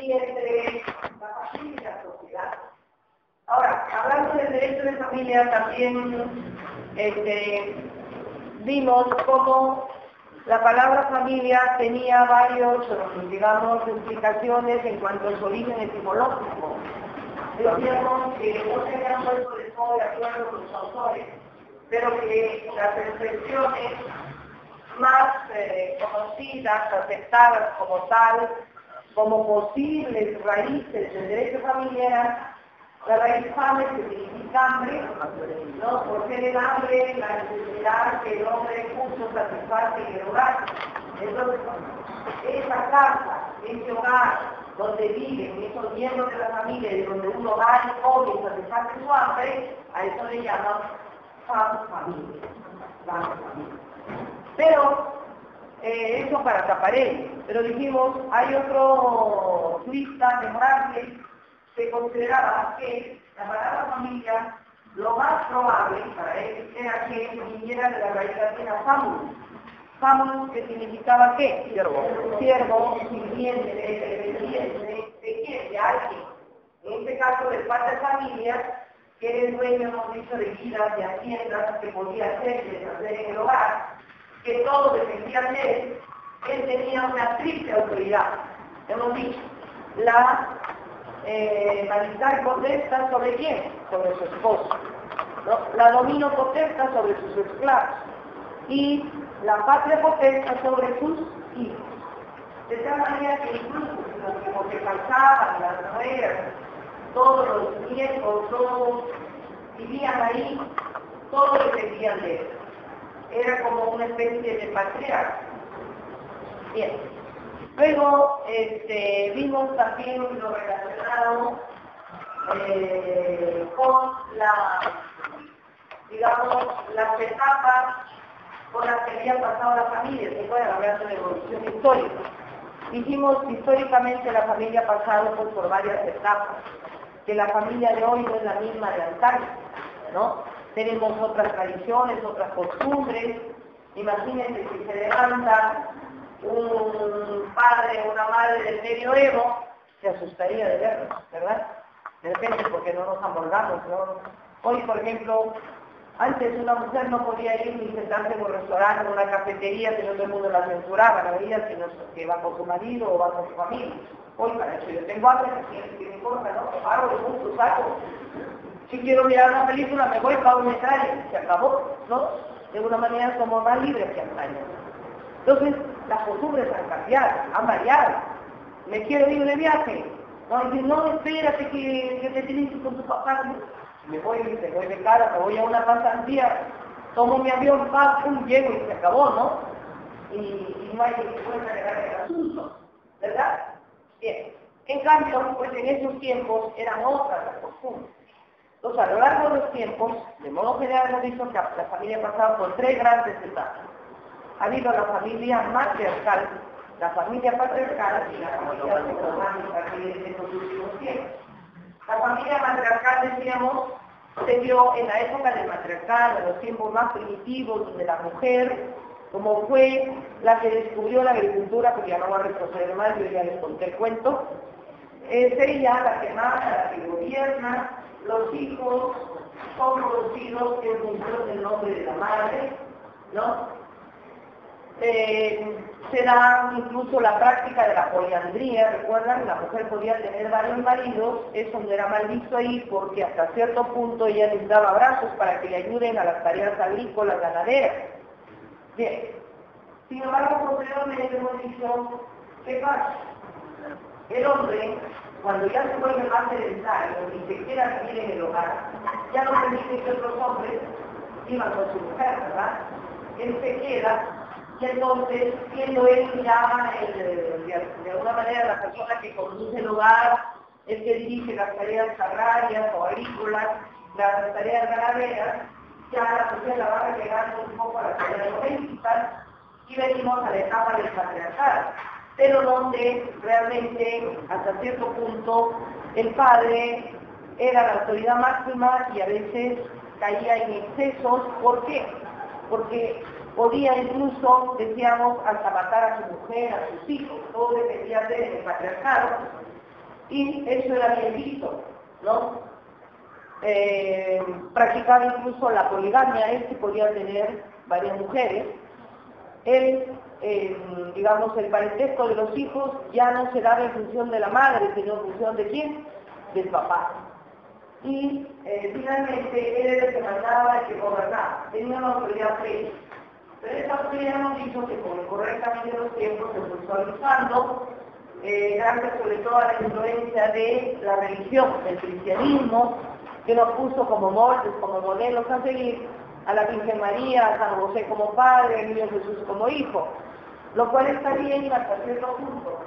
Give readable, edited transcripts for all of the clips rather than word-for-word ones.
y entre la familia y la sociedad. Ahora, hablando del derecho de familia, también vimos cómo la palabra familia tenía varios, digamos, implicaciones en cuanto a su origen etimológico. Decíamos que no se habían puesto de todo de acuerdo con los autores, pero que las expresiones más conocidas, aceptadas como tal, como posibles raíces del derecho familiar, la raíz fame que significa hambre, ¿no? Por ser el hambre, la necesidad que el hombre puso satisface en el hogar. Entonces, esa casa, ese hogar donde viven esos miembros de la familia y donde uno va y come y satisface su hambre, a eso le llaman familia. Pero, eso para Taparelli. Pero dijimos, hay otro jurista memorable que consideraba que la palabra familia, lo más probable para él era que viniera de la raíz latina famulus. Famulus, que significaba ¿qué? Siervo. Siervo, sirviente, de alguien. En este caso, del padre de familia, que era el dueño, hemos dicho, de vidas, de haciendas, que podía hacer y deshacer en el hogar, que todo dependía de él tenía una triple autoridad. Hemos dicho, la marital potestad sobre quién, sobre su esposo, ¿no? La domino potestad sobre sus esclavos y la patria potestad sobre sus hijos. De tal manera que incluso como se casaban las nueras, todos los nietos, todos vivían ahí, todos dependían de él. Era como una especie de patriarca. Bien. Luego vimos también lo relacionado con las etapas por las que había pasado la familia. Se puede hablar de la evolución histórica. Dijimos históricamente la familia ha pasado por varias etapas, que la familia de hoy no es la misma de antaño, ¿no? Tenemos otras tradiciones, otras costumbres. Imagínense si se levanta un padre o una madre del medioevo, se asustaría de vernos, ¿verdad? De repente porque no nos amoldamos, ¿no? Hoy, por ejemplo, antes una mujer no podía ir ni sentarse en un restaurante, en una cafetería, si no todo el mundo la censuraba, la veía que va con su marido o va con su familia. Hoy para eso yo tengo hambre, que me importa, ¿no? Paro de gusto, saco. Si quiero mirar una película, me voy, pago mi entrada, se acabó, ¿no? De una manera somos más libres que antaño. Entonces, las costumbres han cambiado, han variado. Me quiero ir de viaje. No, espérate que te tienes que ir con tu papá. Me voy de cara, me voy a una pasantía, tomo mi avión, llego y se acabó, ¿no? Y no hay que vuelta a llegar al asunto, ¿verdad? Bien. En cambio, pues en esos tiempos eran otras las costumbres. Entonces, a lo largo de los tiempos, de modo general hemos visto que la familia ha pasado por tres grandes etapas. Ha habido la familia matriarcal, la familia patriarcal y la familia romántica que en los últimos tiempos. La familia matriarcal, decíamos, se dio en la época del matriarcal, en los tiempos más primitivos, donde la mujer, como fue la que descubrió la agricultura, porque ya no va a retroceder más, yo ya les conté el cuento, es ella la que manda, la que gobierna, los hijos son producidos en función del nombre de la madre, ¿no? Se da incluso la práctica de la poliandría, recuerdan, la mujer podía tener varios maridos, eso no era mal visto ahí porque hasta cierto punto ella les daba brazos para que le ayuden a las tareas agrícolas, ganaderas. Bien, sin embargo, posteriormente hemos dicho, ¿qué pasa? El hombre, cuando ya se vuelve más sedentario y se quiera vivir en el hogar, ya no permite que otros hombres vivan con su mujer, ¿verdad? Él se queda. Y entonces, siendo él ya, de alguna manera, la persona que conduce el hogar, el que dirige las tareas agrarias o agrícolas, las tareas ganaderas, ya la mujer la va relegando un poco a las tareas domésticas y venimos a la etapa del patriarcado, pero donde realmente, hasta cierto punto, el padre era la autoridad máxima y a veces caía en excesos. ¿Por qué? Porque podía incluso, decíamos, hasta matar a su mujer, a sus hijos, todo dependía del patriarcado. y eso era bien visto, ¿no? Practicaba incluso la poligamia, él sí podía tener varias mujeres. Él, digamos, el parentesco de los hijos ya no se daba en función de la madre, sino en función de quién, del papá. Y finalmente él era el que mandaba, el que gobernaba, tenía una autoridad plena. Pero esa autoridad hemos dicho que con el correr camino de los tiempos se fue actualizando, gracias sobre todo a la influencia de la religión, del cristianismo, que nos puso como moldes, como modelos a seguir, a la Virgen María, a San José como padre, al niño Jesús como hijo, lo cual está bien hasta cierto punto.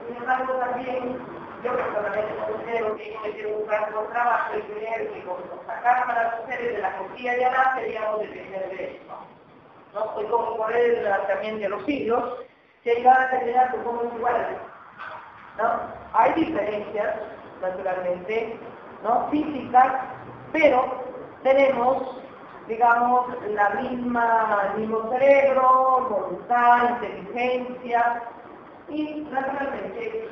Sin embargo, también yo personalmente considero que ellos me quieren buscar por trabajo y creer que cuando sacaran a las mujeres de la costilla de Adán seríamos depender de eso. ¿No? Hoy como por él también de los siglos, se llegaban a terminar que somos iguales. ¿No? Hay diferencias, naturalmente, ¿no? Físicas, pero tenemos, digamos, el mismo cerebro, voluntad, inteligencia, y naturalmente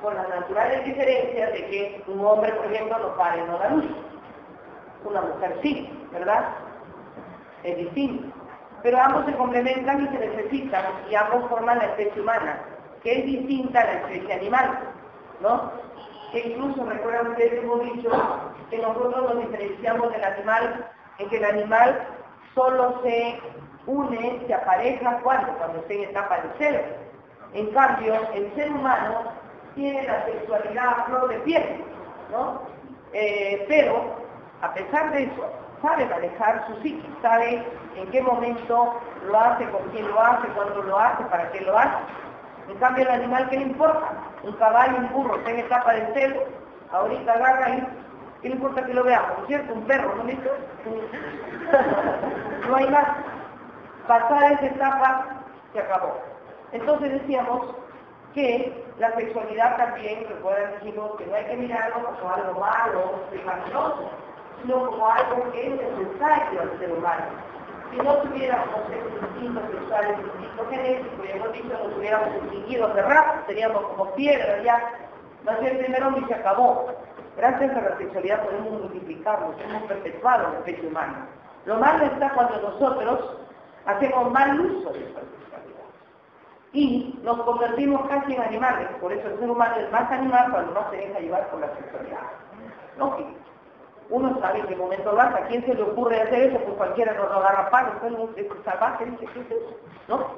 con las naturales diferencias de que un hombre, por ejemplo, no pare no da luz, una mujer sí, ¿verdad? Es distinto. Pero ambos se complementan y se necesitan, y ambos forman la especie humana, que es distinta a la especie animal, ¿no? Que incluso, recuerdan ustedes que hemos dicho que nosotros nos diferenciamos del animal, en que el animal solo se une, se apareja cuando esté en etapa de ser. En cambio, el ser humano tiene la sexualidad a flor de piel, ¿no? Pero, a pesar de eso, sabe manejar su psique, sabe en qué momento lo hace, con quién lo hace, cuándo lo hace, para qué lo hace. En cambio, el animal, ¿qué le importa? Un caballo, un burro, está en etapa de celo, ahorita agarra y ¿qué le importa que lo veamos? ¿No es cierto? Un perro, ¿no es cierto? No hay más. Pasar esa etapa, se acabó. Entonces decíamos que la sexualidad también, recuerdan, dijimos que no hay que mirarlo como algo malo, pecaminoso, sino como algo que es necesario al ser humano. Si no tuviéramos instintos sexuales, instintos genéticos, y hemos dicho, nos hubiéramos extinguido de raza, seríamos como piedra ya. Nació el primer hombre y se acabó. Gracias a la sexualidad podemos multiplicarnos, hemos perpetuado la especie humana. Lo malo está cuando nosotros hacemos mal uso de esta sexualidad. Y nos convertimos casi en animales, por eso el ser humano es más animal cuando no se deja llevar por la sexualidad. Lógico. Uno sabe en qué momento lo hace, ¿a quién se le ocurre hacer eso? Pues cualquiera nos lo agarra palo, es salvaje, dice, ¿qué es eso? ¿No?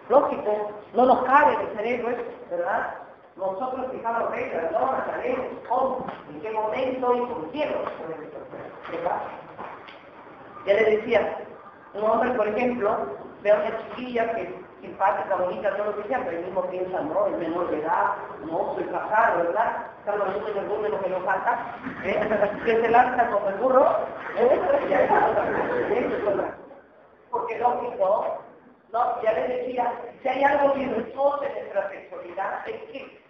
Lógico, no nos cabe en el cerebro eso, ¿verdad? Nosotros fijamos reglas, ¿no? Sabemos cómo, en qué momento y con quién lo podemos hacer, ¿verdad? Ya les decía, un hombre, por ejemplo, ve a una chiquilla que es simpática, bonita, todo lo que sea, pero él mismo piensa, no, es menor de edad, no, soy casado, ¿verdad? Carlos no es el burro lo que nos falta, que se lanza como el burro, porque lógico, ¿no? Ya les decía, si hay algo virtuoso en nuestra sexualidad, es que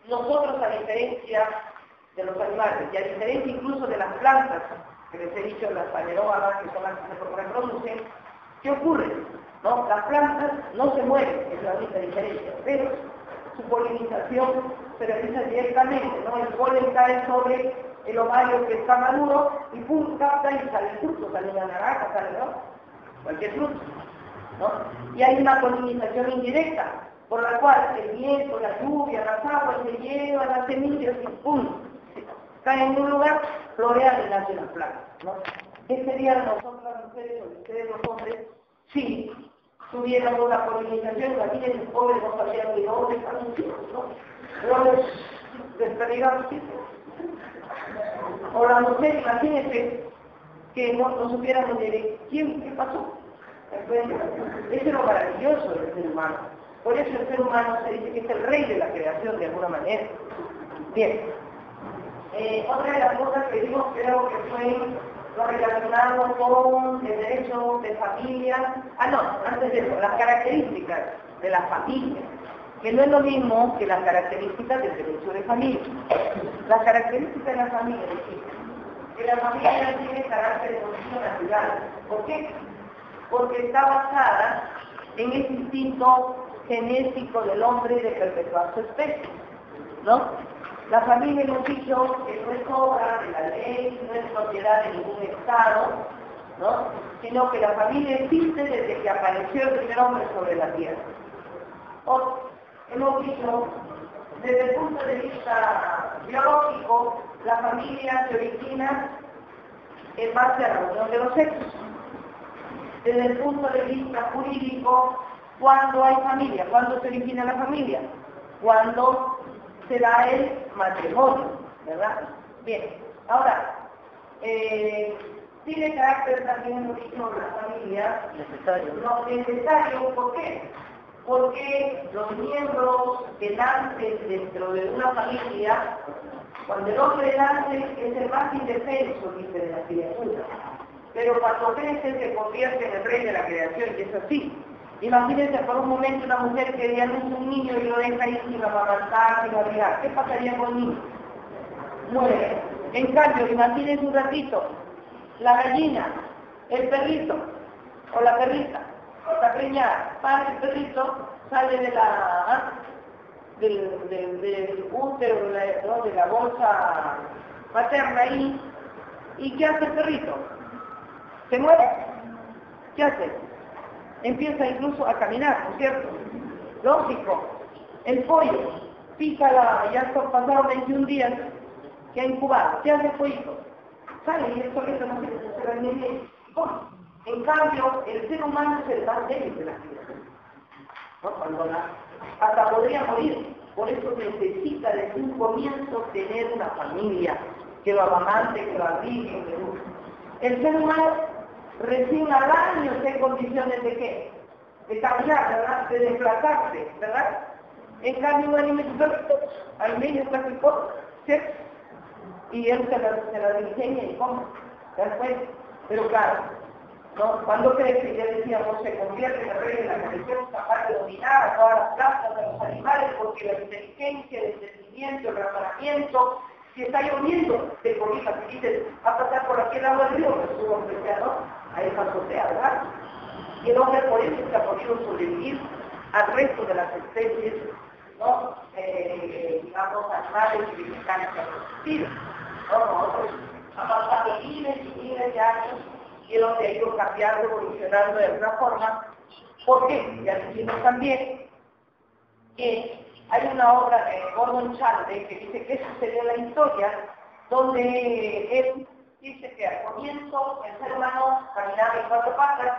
nosotros, a diferencia de los animales, y a diferencia incluso de las plantas, que les he dicho, las anaeróbagas, que son las que se reproducen, ¿qué ocurre? ¿No? Las plantas no se mueven, es la única diferencia, pero su polinización se realiza directamente, ¿no? El polen cae sobre el ovario que está maduro y pum, capta y sale el fruto, sale una naranja, sale, ¿no? Cualquier fruto, ¿no? Y hay una polinización indirecta, por la cual el viento, la lluvia, las aguas se llevan las semillas y pum, caen en un lugar, florean y nacen las plantas, ¿no? ¿Qué serían nosotros las mujeres o ustedes los hombres si tuviéramos una polinización? Imagínense, los pobres no sabían de dónde están sus hijos, ¿no? No les desperdigamos hijos. O la mujer, imagínense que no supiéramos de quién, qué pasó. Eso es lo maravilloso del ser humano. Por eso el ser humano se dice que es el rey de la creación de alguna manera. Bien. Otra de las cosas que digo, creo que fue lo relacionado con el derecho de familia. Antes de eso, las características de la familia, que no es lo mismo que las características del derecho de familia. Las características de la familia es que la familia tiene carácter de condición natural. ¿Por qué? Porque está basada en ese instinto genético del hombre de perpetuar su especie, ¿no? La familia, hemos dicho, que no es obra de la ley, no es propiedad de ningún Estado, ¿no? Sino que la familia existe desde que apareció el primer hombre sobre la tierra. Hemos dicho, desde el punto de vista biológico, la familia se origina en base a la unión de los sexos. Desde el punto de vista jurídico, ¿cuándo hay familia? ¿Cuándo se origina la familia? Cuando se da el matrimonio, ¿verdad? Bien, ahora, tiene carácter también, hemos dicho, la familia necesario. No necesario, ¿por qué? Porque los miembros que nacen dentro de una familia, cuando el hombre nace es el más indefenso, dice, de la criatura. Pero cuando crece se convierte en el rey de la creación, y es así. Imagínense por un momento una mujer que dio a luz un niño y lo deja ahí sin amamantar, sin abrigar. ¿Qué pasaría con el niño? Muere. En cambio, imagínense un ratito, la gallina, el perrito o la perrita, está preñada, para el perrito, sale de del útero, de la bolsa materna ahí, ¿y qué hace el perrito? ¿Se muere? ¿Qué hace? Empieza incluso a caminar, ¿no es cierto? Lógico. El pollo pica ya está pasado 21 días que ha incubado. ¿Qué hace el pollito? Sale y el solito no se reinicia. En cambio, el ser humano es el más débil de la criatura. ¿No? Hasta podría morir. Por eso necesita desde un comienzo tener una familia que lo amamante, que lo abrigue, que lo... El ser humano recién al año está en condiciones de ¿qué? De caminar, ¿verdad? De desplazarse, ¿verdad? En cambio, un alimento al medio está el corto, ¿cierto? Y él se la diseña y come, después, pero claro, ¿no? Cuando crece, ya decíamos, se convierte en el rey de la creación, capaz de dominar a todas las plantas, a los animales, porque la inteligencia, el entendimiento, el razonamiento, si está lloviendo, te cobijas y dices, va a pasar por aquí el agua del río, pues su hombre sea, ¿no? Ahí es azotea, ¿verdad? Y el hombre por eso se ha podido sobrevivir al resto de las especies, ¿no? Digamos, animales y vegetales que han existido. Nosotros han pasado miles y miles de años y el hombre ha ido cambiando, evolucionando de alguna forma. ¿Por qué? Ya dijimos también que hay una obra de Gordon Chande que dice que esa sería la historia donde él dice que al comienzo el ser humano caminaba en 4 patas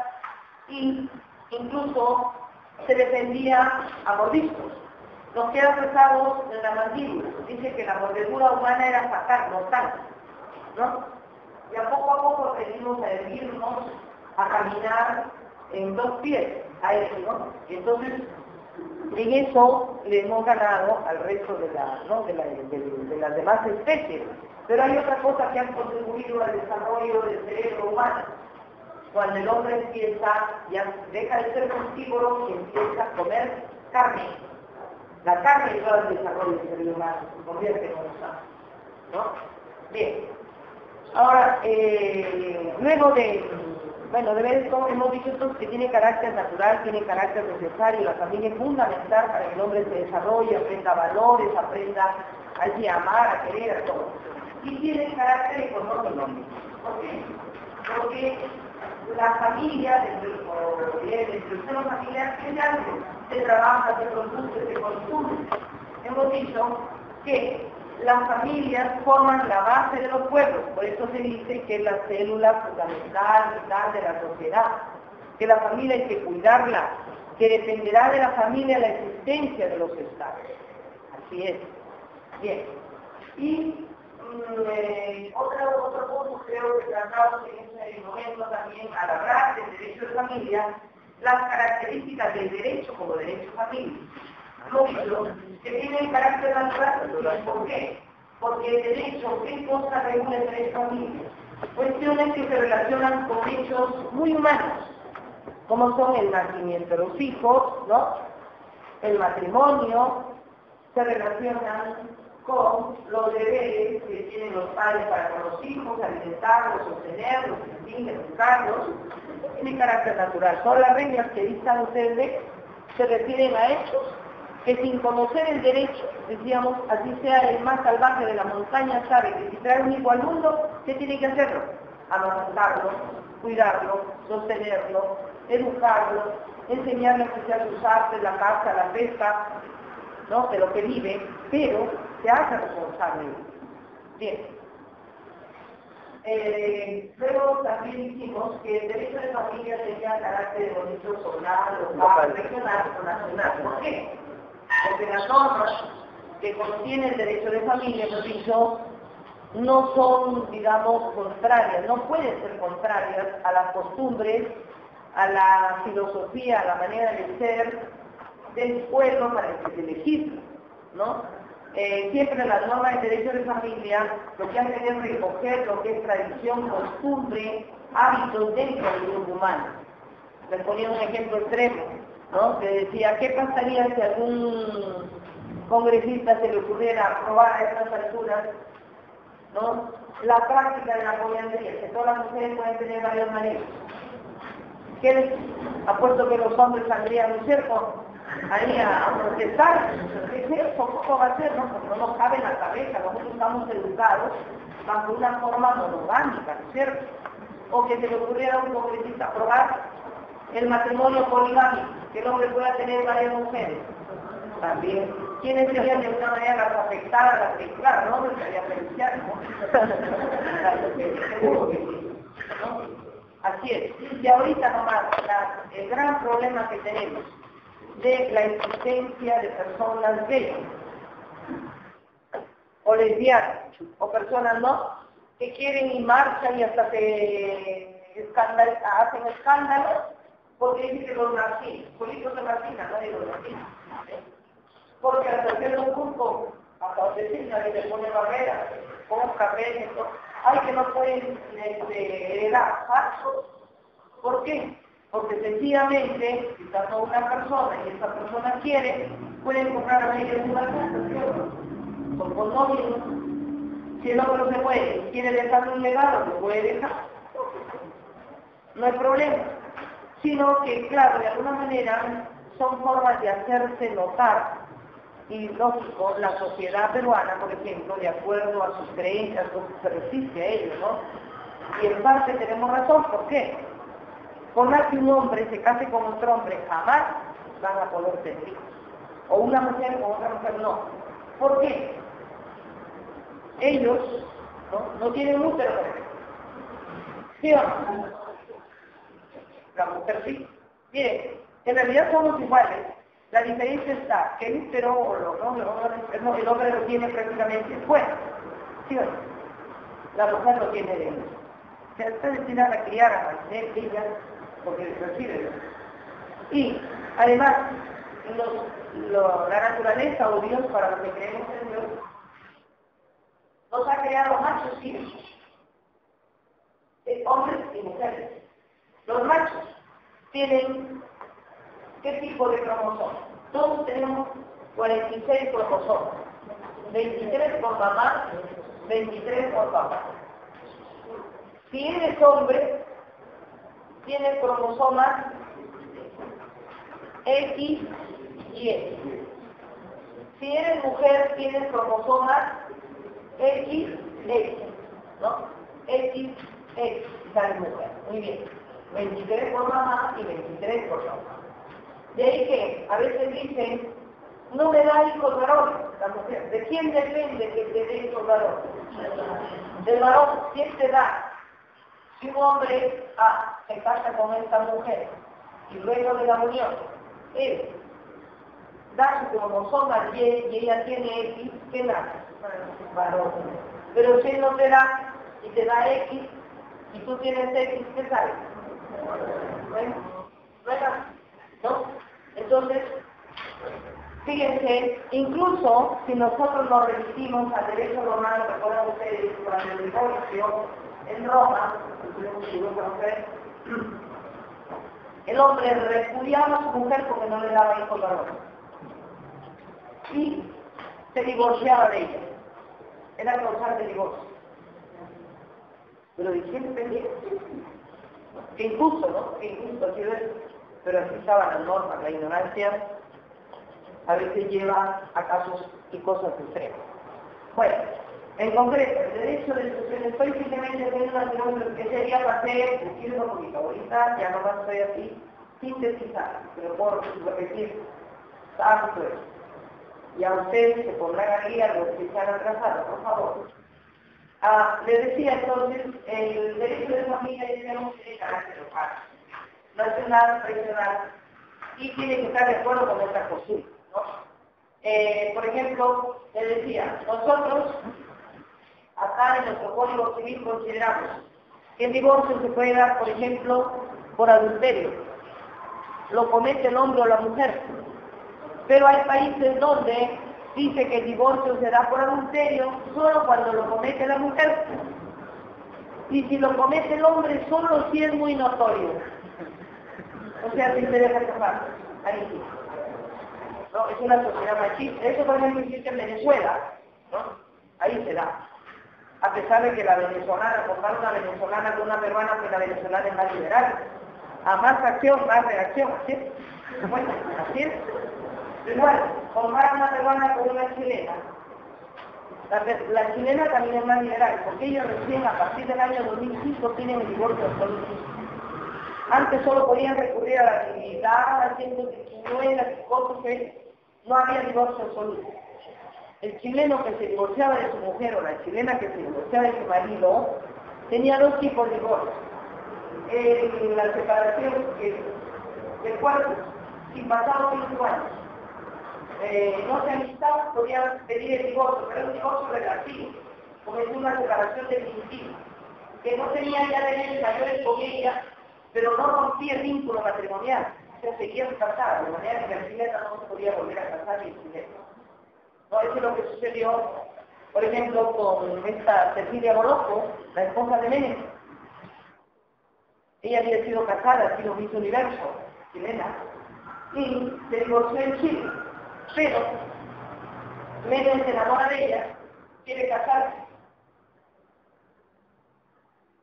y incluso se defendía a mordiscos. Nos quedan rezados en la mandíbula. Dice que la mordedura humana era fatal, mortal, ¿no? Y a poco aprendimos a erguirnos, a caminar en 2 pies, a eso, ¿no? Y entonces, en eso le hemos ganado al resto de las demás especies. Pero hay otra cosa que han contribuido al desarrollo del cerebro humano. Cuando el hombre empieza, ya deja de ser carnívoro y empieza a comer carne. La carne lleva al desarrollo del cerebro humano, se convierte en un sano, ¿no? Bien. Ahora, luego de ver esto, hemos dicho entonces que tiene carácter natural, tiene carácter necesario, la familia es fundamental para que el hombre se desarrolle, aprenda valores, aprenda a amar, a querer, a todo. Y tiene carácter económico. ¿Por qué? Porque la familia, dentro del seno familiar, ¿qué se hace? Se trabaja, se produce, se consume. Hemos dicho que las familias forman la base de los pueblos, por eso se dice que es la célula fundamental, vital de la sociedad, que la familia hay que cuidarla, que dependerá de la familia la existencia de los estados. Así es. Bien. Y otro punto creo que tratamos en este momento también al hablar del derecho de familia, las características del derecho como derecho de familia. Lógico, que tiene el carácter natural. ¿Por qué? Porque el derecho, ¿qué cosa regula el derecho a familia? Cuestiones que se relacionan con hechos muy humanos, como son el nacimiento de los hijos, ¿no? El matrimonio, se relacionan con los deberes que tienen los padres para con los hijos, alimentarlos, sostenerlos, educarlos. Tiene carácter natural. Son las reglas que dictan ustedes se refieren a hechos que sin conocer el derecho, decíamos, así sea el más salvaje de la montaña, sabe que si trae un hijo al mundo, ¿qué tiene que hacerlo? Amamantarlo, cuidarlo, sostenerlo, educarlo, enseñarle a que sea sus artes, la caza, la pesca, ¿no? De lo que vive, pero se hace responsable. Bien. Luego también dijimos que el derecho de familia tenía carácter de derecho local, regional o nacional. ¿Por qué? Porque las normas que contiene el derecho de familia, hemos dicho, no son, digamos, contrarias, no pueden ser contrarias a las costumbres, a la filosofía, a la manera de ser del pueblo para el que se legisla, ¿no? Siempre las normas de derecho de familia lo que hacen es recoger lo que es tradición, costumbre, hábitos dentro del grupo humano. Les ponía un ejemplo extremo, ¿no? Que decía, ¿qué pasaría si a algún congresista se le ocurriera aprobar a estas alturas, ¿no?, la práctica de la poliandría, que todas las mujeres pueden tener varios maridos? ¿Qué les apuesto que los hombres saldrían, ¿no es cierto?, ahí a protestar? ¿Qué es eso? ¿Cómo va a ser? ¿No? Porque no nos cabe en la cabeza, nosotros estamos educados bajo una forma monogámica, ¿no es cierto? O que se le ocurriera a un congresista aprobar el matrimonio poligámico, que el hombre pueda tener varias mujeres. También, ¿quiénes serían de alguna manera las afectadas, las que, claro, no? Porque había beneficiarios, ¿no? Seguro que sí, ¿no? Así es. Y ahorita nomás, el gran problema que tenemos de la existencia de personas gays, o lesbianas, o personas, ¿no?, que quieren y marchan y hasta se hacen escándalos porque dicen que los marginan, políticos se marginan, nadie los margina. Porque al hacer un grupo, hasta donde nadie le pone barreras, con café, hay que no pueden heredar falsos. ¿Por qué? Porque sencillamente, si está con una persona y esa persona quiere, pueden comprar a ellos una casa, con condominio. Si el hombre no se puede, quiere dejarlo un legado, lo puede dejar. No hay problema. Sino que, claro, de alguna manera, son formas de hacerse notar, y lógico, la sociedad peruana, por ejemplo, de acuerdo a sus creencias, se resiste a ello, ¿no? Y en parte tenemos razón, ¿por qué? Por más que un hombre se case con otro hombre, jamás van a poder tener hijos. O una mujer con otra mujer, no. ¿Por qué? Ellos no tienen útero, por ejemplo. ¿Sí o no? La mujer sí. Miren, en realidad somos iguales. La diferencia está que el útero, el hombre lo tiene prácticamente fuera. ¿Sí o no? La mujer lo tiene dentro. O sea, está destinada a criar, a mantener ella, porque recibe. Y además, la naturaleza o Dios, para los que creemos en Dios, nos ha creado machos y hombres y mujeres. Los machos tienen ¿qué tipo de cromosomas? Todos tenemos 46 cromosomas, 23 por mamá, 23 por papá. Si eres hombre, tienes cromosomas X y X. Si eres mujer, tienes cromosomas X, X, ¿no? X, X, sale mujer. Muy bien. 23 por mamá y 23 por papá. De ahí que a veces dicen, no me da hijos varones la mujer. ¿De quién depende que te dé hijos varones? Del varón. ¿Quién te da? Si un hombre se casa con esta mujer y luego de la unión, él da su cromosoma Y y ella tiene X, ¿qué nace? Varón. Pero si él no te da y te da X y tú tienes X, ¿qué sale? Bueno, ¿no? Entonces, fíjense, incluso si nosotros nos remitimos al derecho romano, recuerdan ustedes, cuando el divorcio en Roma, el hombre repudiaba a su mujer porque no le daba hijos varones. Y se divorciaba de ella. Era causal de divorcio. Pero ¿de quién dependía? Que injusto, ¿no? Que injusto ha sido eso. Pero así estaban las normas, la ignorancia a veces lleva a casos y cosas extremas. Bueno, en concreto, el derecho de sucesión, estoy simplemente haciendo una pregunta que sería pasé, decirlo con mi favorita, ya nomás estoy así, sintetizar, pero por repetir tanto eso. Y a ustedes se pondrán aquí a los que se han atrasado, por favor. Les decía entonces, el derecho de familia tenemos que tiene carácter local, nacional, regional, y tiene que estar de acuerdo con nuestra costumbre, ¿no? Por ejemplo, les decía, nosotros acá en nuestro Código Civil consideramos que el divorcio se puede dar, por ejemplo, por adulterio. Lo comete el hombre o la mujer. Pero hay países donde dice que el divorcio se da por adulterio solo cuando lo comete la mujer. Y si lo comete el hombre, solo si es muy notorio. O sea, si se deja escapar. Ahí sí. No, es una sociedad machista. Eso, por ejemplo, existe en Venezuela, ¿no? Ahí se da. A pesar de que la venezolana, compara una venezolana con una peruana, que la venezolana es más liberal. A más acción, más reacción, ¿así es? Bueno, así es. Igual, compara una peruana con una chilena. La chilena también es más liberal, porque ellos recién a partir del año 2005 tienen el divorcio absoluto. Antes solo podían recurrir a la dignidad, haciendo triquiñuelas y cosas que no había divorcio absoluto. El chileno que se divorciaba de su mujer o la chilena que se divorciaba de su marido tenía dos tipos de divorcio. La separación del cuerpo, sin pasado 5 años. No se amistad, podían pedir el divorcio, pero era un divorcio relativo, como es una separación definitiva, que no tenía ya derechos mayores con ella, pero no rompía el vínculo matrimonial, o sea, seguían casadas, de manera que la chilena no se podía volver a casar ni chileno. No, eso es lo que sucedió, por ejemplo, con esta Cecilia Borosco, la esposa de Menem. Ella había sido casada, ha sido Miss Universo, chilena, y se divorció en Chile. Pero Menem se enamora de ella, quiere casarse.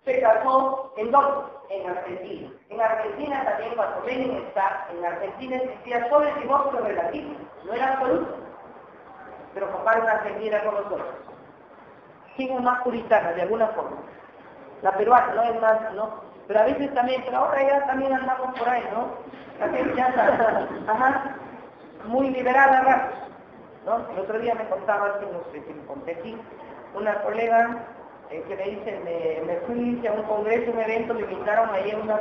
Se casó en dónde? En Argentina. En Argentina también cuando Menem está, en Argentina existía solo el divorcio relativo, no era absoluto. Pero comparen Argentina con nosotros. ¿Quién es más puritana de alguna forma? La peruana, no es más, ¿no? Pero a veces también, pero ahora ya también andamos por ahí, ¿no? La gente ya está, ajá, muy liberada a ratos, ¿no? El otro día me contaba, que no sé si me conté aquí, una colega que me dice, me fui a un congreso, un evento, me invitaron ahí a una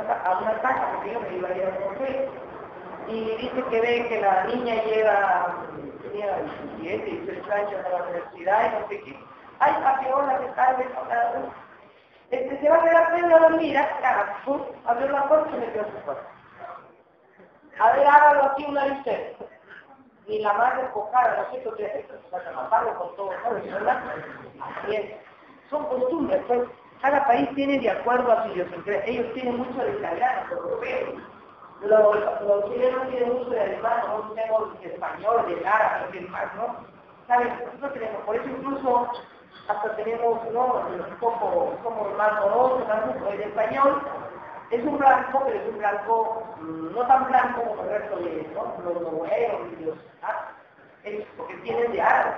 casa, porque yo me iba a ir a un congreso, y dice que ve que la niña tenía 17, 18 años en la universidad y no sé qué. Ay, papi, hola, ¿qué tal? Se va a quedar pena a dormir, carajo, abrió la puerta y me quedó su puerta. A ver, hágalo aquí una vez usted. Ni la madre cojada, no sé qué, para matarlo con todo, ¿verdad? Bien. Son costumbres, pues. Cada país tiene de acuerdo a su idiosincrasia. Ellos tienen mucho de italiano, europeo. Los chilenos tienen mucho de alemán, nosotros tenemos de español, de árabe, de más, ¿no? ¿Saben? Nosotros tenemos, por eso incluso hasta tenemos, ¿no? Un poco, somos más morosos, el español es un blanco, pero es un blanco no tan blanco como el resto de, ¿no? Los noruegos y los es porque tienen de árabe.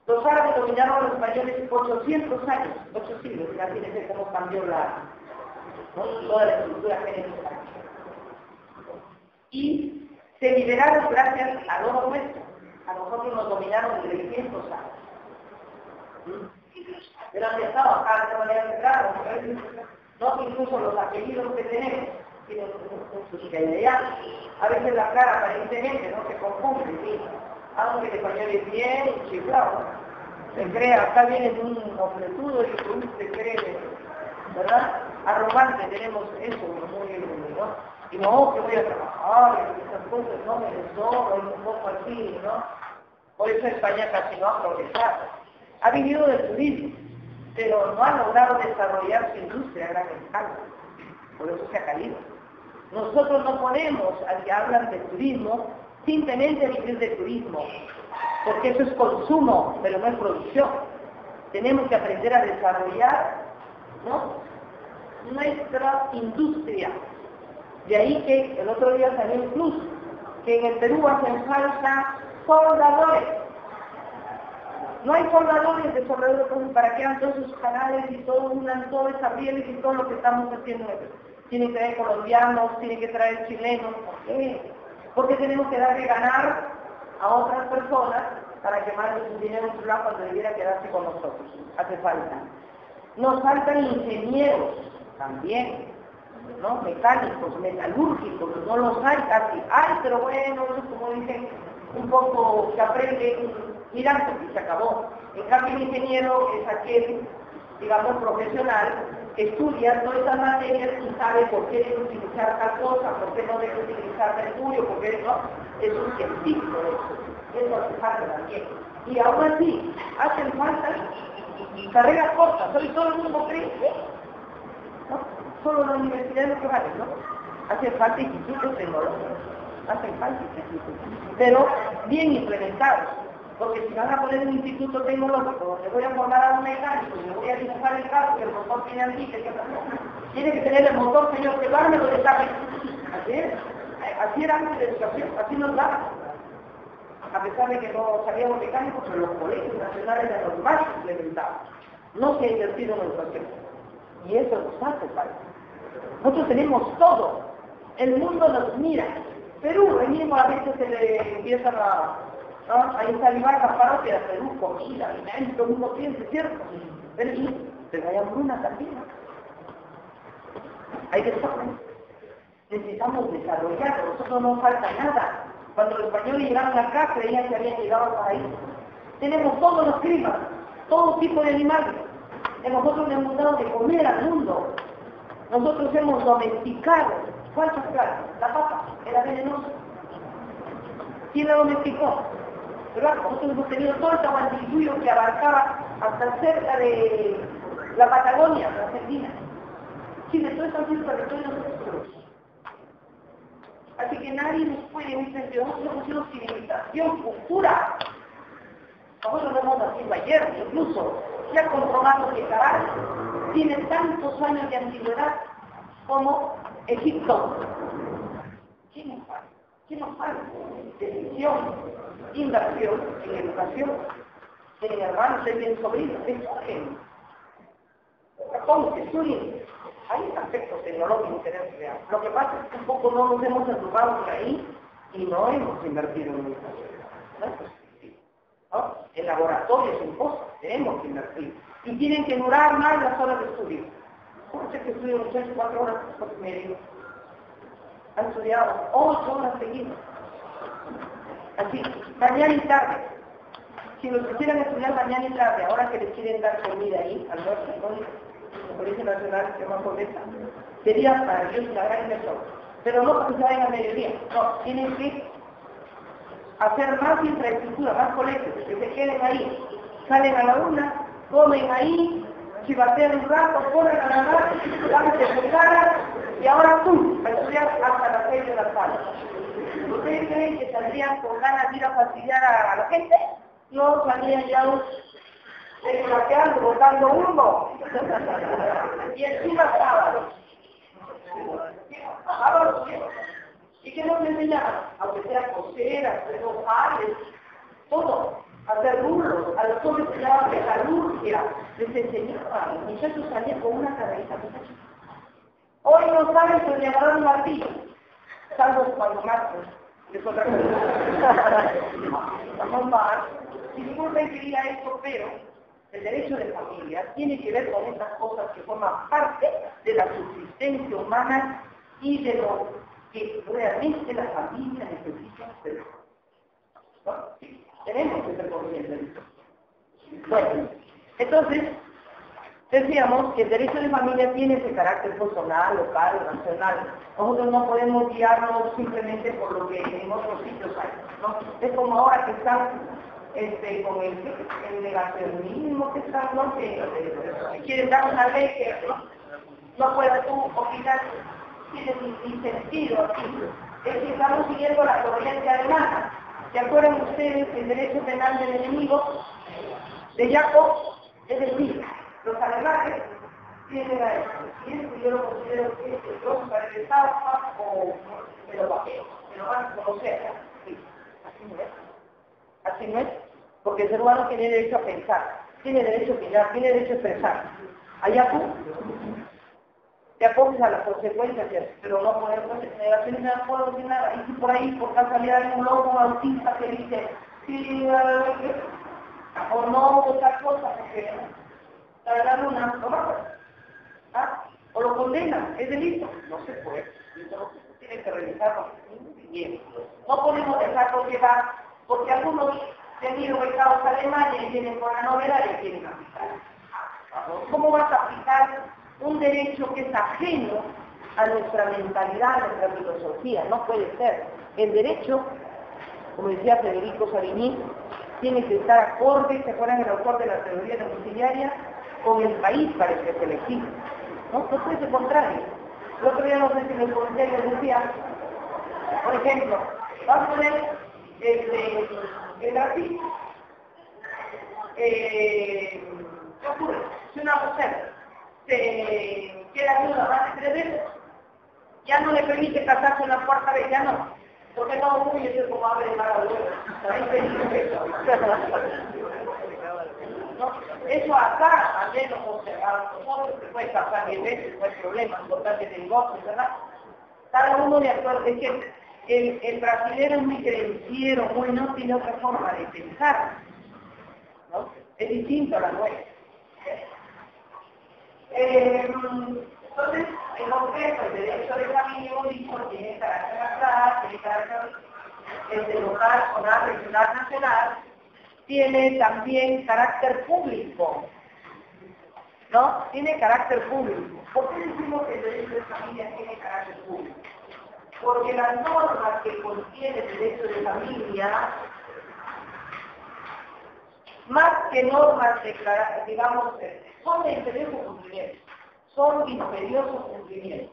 Los árabes dominaron a los españoles por 800 años, 8 siglos, imagínense cómo cambió ¿no? Toda la estructura genética. Y se liberaron gracias a lo nuestro. A nosotros nos dominaron 300 años. Pero han estado acá de manera cerrada, ¿no? Incluso los apellidos que tenemos tienen su identidad. A veces la cara aparentemente no se confunde, ¿sí? Aunque el español es bien chiflado, se cree, acá viene de un completudo y se cree, ¿verdad? Arrogante, tenemos eso muy, ¿no? Y no, que voy a trabajar, y esas cosas, no me desdoro, y un poco así, ¿no? Por eso España casi no ha progresado. Ha vivido del turismo, pero no ha logrado desarrollar su industria a gran escala. Por eso se ha caído. Nosotros no podemos, al que hablan de turismo, simplemente vivir de turismo, porque eso es consumo, pero no es producción. Tenemos que aprender a desarrollar, ¿no? Nuestra industria. De ahí que el otro día salió incluso que en el Perú hacen falta soldadores. No hay soldadores de soldadores, para que hagan todos esos canales y todo, unan todas esas rieles y todo lo que estamos haciendo. Tienen que traer colombianos, tienen que traer chilenos. ¿Por qué? Porque tenemos que darle ganar a otras personas para que manden su dinero en su lado cuando debiera quedarse con nosotros. Hace falta. Nos faltan ingenieros también, ¿no? Mecánicos, metalúrgicos, no los hay casi. Hay, pero bueno, como dicen, un poco se aprende mirando y se acabó. En cambio, el ingeniero es aquel, digamos, profesional que estudia todas esas materias y sabe por qué debe utilizar tal cosa, por qué no debe utilizar mercurio, por qué no. Es un científico de eso. Eso hace falta también. Y aún así, hacen falta carreras cortas. Hoy todo el mundo cree, ¿no? Solo la universidad es lo que vale, ¿no? Hace falta institutos tecnológicos. Hacen falta institutos. Pero bien implementados. Porque si van a poner un instituto tecnológico donde voy a formar a un mecánico y me voy a dibujar el carro, que el motor tiene antique, tiene que tener el motor, señor, que lo arme lo destape. Así es. Así era antes de educación, así nos daba. A pesar de que no sabíamos mecánicos, pero los colegios nacionales eran los más implementados. No se ha invertido en educación. Y eso nos hace falta. Nosotros tenemos todo. El mundo nos mira. Perú, ahí mismo a veces se le empiezan a... ¿no? Ahí está el las parroquias de Perú, comida, alimento, todo el mundo piensa, ¿cierto? Pero hay hambruna también. Hay que estar. Necesitamos desarrollar, a nosotros no nos falta nada. Cuando los españoles llegaron acá, creían que habían llegado al paraíso. Tenemos todos los climas, todo tipo de animales. Nosotros le hemos dado de comer al mundo. Nosotros hemos domesticado. ¿Cuántas clases? La papa era venenosa. ¿Quién la domesticó? ¿Verdad? Nosotros hemos tenido todo el tahuantinsuyo que abarcaba hasta cerca de la Patagonia, la Argentina. Chile, todo eso ha sido territorio de nosotros. Así que nadie nos puede decir que nosotros hemos sido civilización, cultura. Nosotros lo hemos nacido ayer, incluso ya comprobamos que Caracas tiene tantos años de antigüedad como Egipto. ¿Qué nos falta? ¿Qué nos falta? Decisión, inversión en educación. En hermanos, en sobrinos, estudien. ¿Cómo que estudien? Hay aspectos tecnológicos que deben crear. Lo que pasa es que un poco no nos hemos educado por ahí y no hemos invertido en educación. ¿No? En laboratorios, en cosas, tenemos que invertir. Y tienen que durar más las horas de estudio. ¿Cómo sé que estudian 3 o 4 horas por medio? Han estudiado 8 horas seguidas. Así, mañana y tarde. Si los quisieran estudiar mañana y tarde, ahora que les quieren dar comida ahí, al norte, ¿no? El Colegio Nacional se llama Pobreza, sería para ellos la gran inversión. Pero no porque se vayan al mediodía, no, tienen que hacer más infraestructura, más colegios, que se queden ahí, salen a la 1, comen ahí, chivatean un rato, ponen a la mar, lávense su cara y ahora ¡pum!, a estudiar hasta las 6 de la tarde. ¿Ustedes creen que saldrían con ganas de ir a fastidiar a la gente? No, salían ya desgraciando, botando humo. Y encima sábado. ¿Y qué nos enseñaban? Aunque sea coser, hacer ojales, todo. Hacer rulos, a los jóvenes se llamaban metalurgia. Les enseñaban. Los muchachos salían con una carrerita. Hoy no saben que llamaron un martillo. Salvo cuando marcos. Es otra cosa. Vamos más. Disculpen que diga esto, pero el derecho de familia tiene que ver con estas cosas que forman parte de la subsistencia humana y de lo que realmente la familia necesita hacer. ¿No? Sí, tenemos que ser conscientes de esto. Bueno, entonces, decíamos que el derecho de familia tiene ese carácter personal, local, nacional. Nosotros no podemos guiarnos simplemente por lo que en otros sitios hay, ¿no? Es como ahora que están con el negacionismo que están, ¿no? Que quieren dar una ley que no puedas tú opinar, tiene ni sentido aquí. Es que estamos siguiendo la corriente alemana. ¿Se acuerdan ustedes el derecho penal del enemigo de Jacob? Es decir, los alemanes tienen a esto. Y esto yo lo considero que es el para el Estado o me lo bajeo. lo van a conocer. Sí, así no es. Así no es, porque el ser humano tiene derecho a pensar, tiene derecho a opinar, tiene derecho a expresar. Allá tú te acoges a las consecuencias, pero no poner generaciones no puedo decir nada. Y si por ahí, por casualidad, hay un loco autista que dice, sí, o no, otra cosa, porque la verdad una lo mata. ¿Ah? O lo condenan, es delito. No se puede. Tiene que revisarlo bien. No podemos dejarlo llevar, porque algunos se han ido becados a Alemania y vienen con la novedad y quieren aplicar. ¿Cómo vas a aplicar un derecho que es ajeno a nuestra mentalidad, a nuestra filosofía? No puede ser. El derecho, como decía Federico Savigny, tiene que estar acorde, ¿se acuerdan el autor de la teoría domiciliaria? Con el país para el que se elegir. No puede ser contrario. El otro día no sé si en el comentario decía, por ejemplo, vamos a poner el racismo. ¿Qué ocurre? Si una mujer se queda viuda más de 3 veces, ya no le permite casarse una cuarta vez, ya no. Porque no, muy es como abre de mala ¿no? Eso acá, al menos a nosotros se puede casar 10 veces, no hay problema, importante de divorcio, ¿verdad? Cada uno de acuerdo, es que el brasileño es muy creenciero, muy no tiene otra forma de pensar, ¿no? Es distinto a la nuestra. Entonces, en concreto, el derecho de familia dicho tiene carácter natural, tiene carácter local, zonal, regional, nacional, tiene también carácter público, ¿no? Tiene carácter público. ¿Por qué decimos que el derecho de familia tiene carácter público? Porque las normas que contiene el derecho de familia, más que normas declaradas, digamos, son de imperioso cumplimiento, son de imperioso cumplimiento.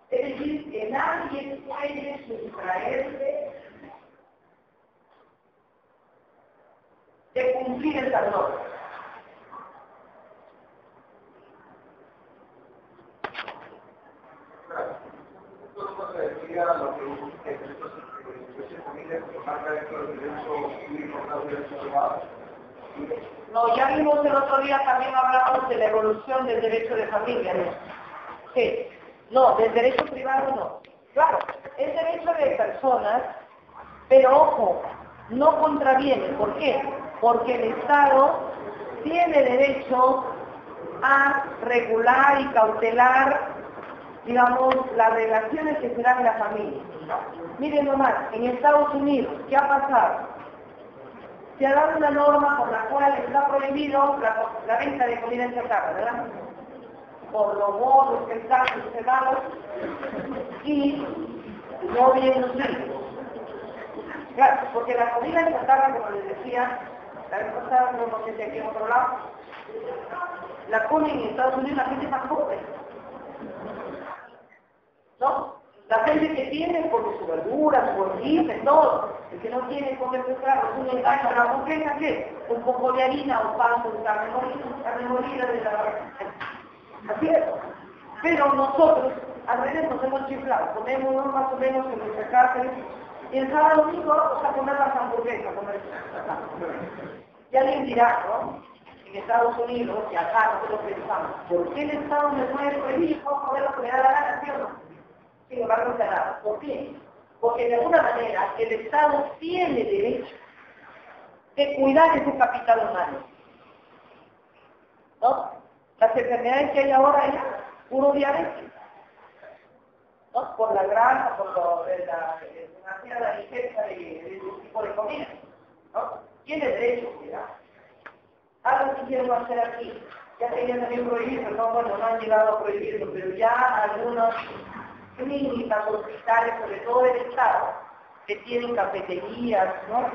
Es decir, que nadie puede sustraerse de cumplir esas normas. No, ya vimos el otro día, también hablamos de la evolución del derecho de familia, ¿no? Sí. No, del derecho privado no. Claro, es derecho de personas, pero ojo, no contraviene. ¿Por qué? Porque el Estado tiene derecho a regular y cautelar, digamos, las relaciones que se dan en la familia. Miren nomás, en Estados Unidos, ¿qué ha pasado? Se ha dado una norma por la cual está prohibido la venta de comida enchatarra, ¿verdad? Por los bonos que están cerrados y no vienen los niños. Claro, porque la comida enchatarra, como les decía, la vez pasada, no sé si aquí en otro lado, la comen en Estados Unidos la gente más pobre. ¿No? La gente que tiene come su verdura, su hortaliza, todo. El que no tiene come su claro, es un engaño a la mujer, ¿qué? Un poco de harina o pan con carne molida de la... Así es. Pero nosotros, a veces nos hemos chiflado, comemos más o menos en nuestra casa y el sábado domingo vamos a comer las hamburguesas, y alguien dirá, ¿no? En Estados Unidos, y acá nosotros pensamos, ¿por qué el Estado me puede prohibir? ¿Puedo comer lo que me da la gana, sí o no? Sin embargo, cerrado. ¿Por qué? Porque de alguna manera el Estado tiene derecho de cuidar ese capital humano. ¿No? Las enfermedades que hay ahora es puro diabetes. ¿No? Por la grasa, por la demasiada ingesta de ese tipo de comida. ¿No? Tiene derecho a cuidar. Algo que quiero hacer aquí. Ya querían también prohibirlo, no, bueno, no han llegado a prohibirlo, pero ya algunos clínicas, hospitales, sobre todo del Estado, que tienen cafeterías, ¿no?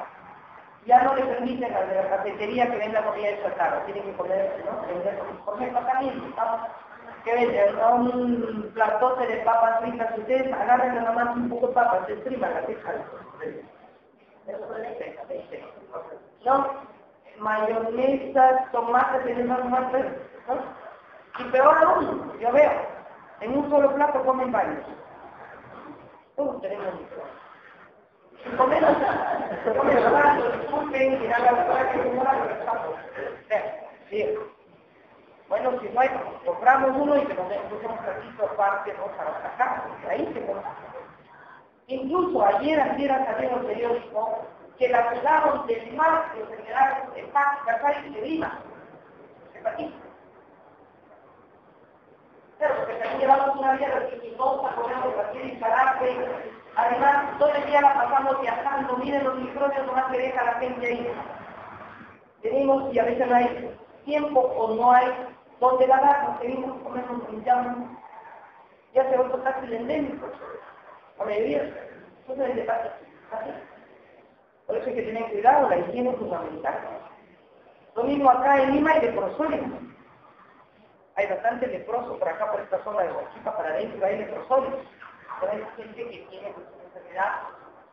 Ya no le permiten a la cafetería que venda comida chatarra, tienen que poner, ¿no? Vender, por ejemplo, también, vamos, que venden a un platote de papas fritas, ustedes agarren nada más un poco de papas, se expriman la pizza. ¿No? Mayonesas, tomates, ¿no? Y peor aún, yo veo, en un solo plato comen varios. Todos tenemos micrófono. Por menos, disculpen, que haga la que no la bien. Bueno, si no hay, compramos uno y que nos pusimos aquí por parte, ¿no? Para sacar, ahí se compra. Incluso ayer salió en el periódico que la acusaron del mal de enfermedades hepáticas y de Lima. Hepatitis. Pero porque también llevamos una vida religiosa, comemos cualquier disparate. Además, todo el día la pasamos viajando, miren los microbios nomás que deja la gente ahí. Tenemos, y a veces no hay tiempo o no hay donde lavarnos, tenemos que comernos un llamo. Ya se vuelve casi endémico. A medida, entonces le pasa así. Por eso hay que tener cuidado, la higiene es fundamental. Lo mismo acá en Lima hay leprosorio. Hay bastante leproso por acá, por esta zona de Huachipa para adentro, hay leprosorio. Pero hay gente que tiene una enfermedad,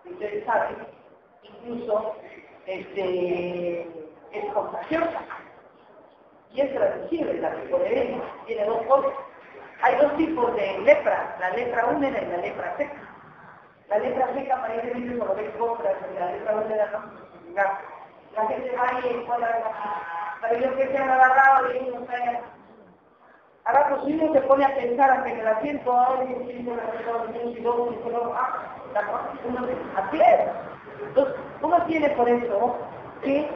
que ustedes saben, incluso es contagiosa. Y es transmisible, la psicodelia, tiene dos cosas. Hay dos tipos de lepra, la lepra húmeda y la lepra seca. La lepra seca aparentemente no lo ves compras, la lepra húmeda no. La gente va y encuentra para ellos que se han agarrado y ellos no saben. Ahora pues uno se pone a pensar hasta en el asiento, ahora y así es. Entonces, uno tiene por eso que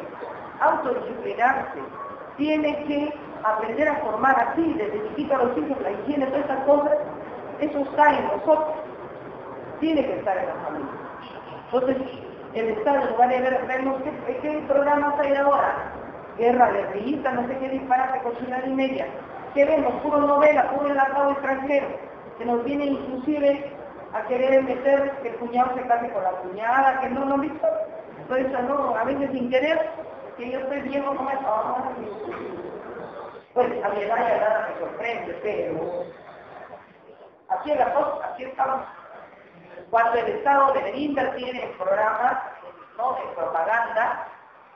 autodisciplinarse, tiene que aprender a formar así, desde chiquito a los hijos, la higiene, todas esas cosas, eso está en nosotros, tiene que estar en la familia. Entonces, el Estado, en lugar de vernos qué programas hay ahora, guerra, guerrillita, no sé qué disparate, cocina y media, que vemos, puro novela, puro enlatado extranjero, que nos viene inclusive a querer meter que el cuñado se case con la cuñada, que no lo visto, entonces no, a veces sin querer, que yo estoy viendo como es, pues a mi edad ya nada me sorprende, pero así es la cosa, así estamos. Cuando el Estado debería invertir en programas, ¿no?, de propaganda,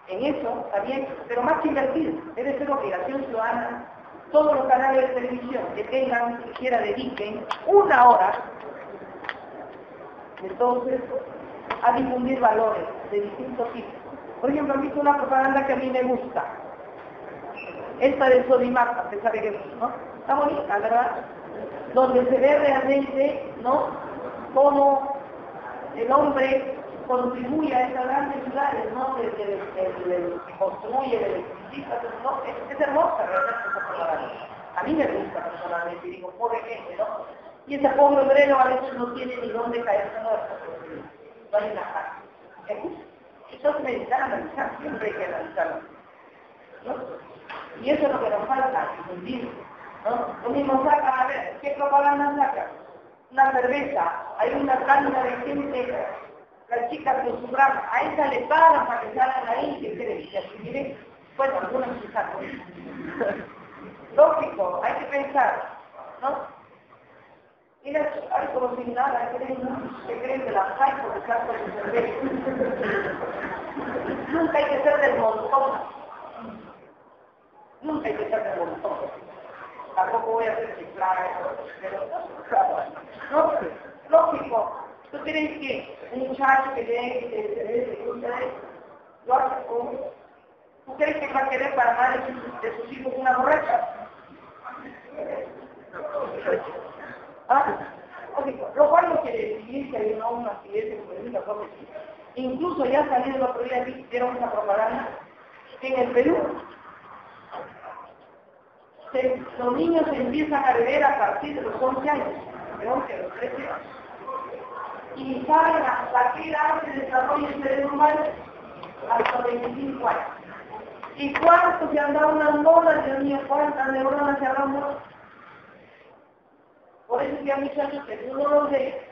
en eso también, pero más que invertir, debe ser obligación ciudadana. Todos los canales de televisión que tengan, que siquiera dediquen una hora, entonces, a difundir valores de distintos tipos. Por ejemplo, han visto una propaganda que a mí me gusta. Esta del Sodimac, a pesar de que ¿no? Está bonita, ¿verdad? Donde se ve realmente, ¿no?, cómo el hombre contribuye a esas grandes ciudades, ¿no?, desde el que construye, el electricista, ¿no? Es hermosa realmente esa propaganda. A mí me gusta personalmente, digo, pobre gente, ¿no? Y ese pobre obrero a veces no tiene ni dónde caerse muerto, no hay nada. Entonces meditar, analizar, siempre hay que analizarlo, ¿no? Y eso es lo que nos falta, difundir, ¿no? Lo mismo sacan, a ver, ¿qué propaganda sacan? Una cerveza, hay una cantidad de gente, las chicas con su brama, a esa le pagan para que salgan ahí, que creen, que así miren, bueno, algunos sí sacan. Lógico, hay que pensar, ¿no? Mira, hay como sin nada, se creen de la hay por el caso de cerveza. Nunca hay que ser del montón. Nunca hay que ser del montón. Tampoco voy a ser cifrada, pero no, lógico. ¿Tú crees que un muchacho que ve lo hace con? ¿Tú crees que va a querer para más de sus hijos una borracha? Lógico. Lo cual no quiere decir que hay un accidente como incluso ya salió el otro día, vieron esa propaganda en el Perú. Los niños se empiezan a beber a partir de los 11 años, de 11 a los 13 años. Y saben hasta qué edad se desarrolla el cerebro humano, hasta 25 años. ¿Y cuánto se han dado unas bolas, Dios mío, cuántas neuronas se han dado? Por eso que hay muchachos que uno los ve,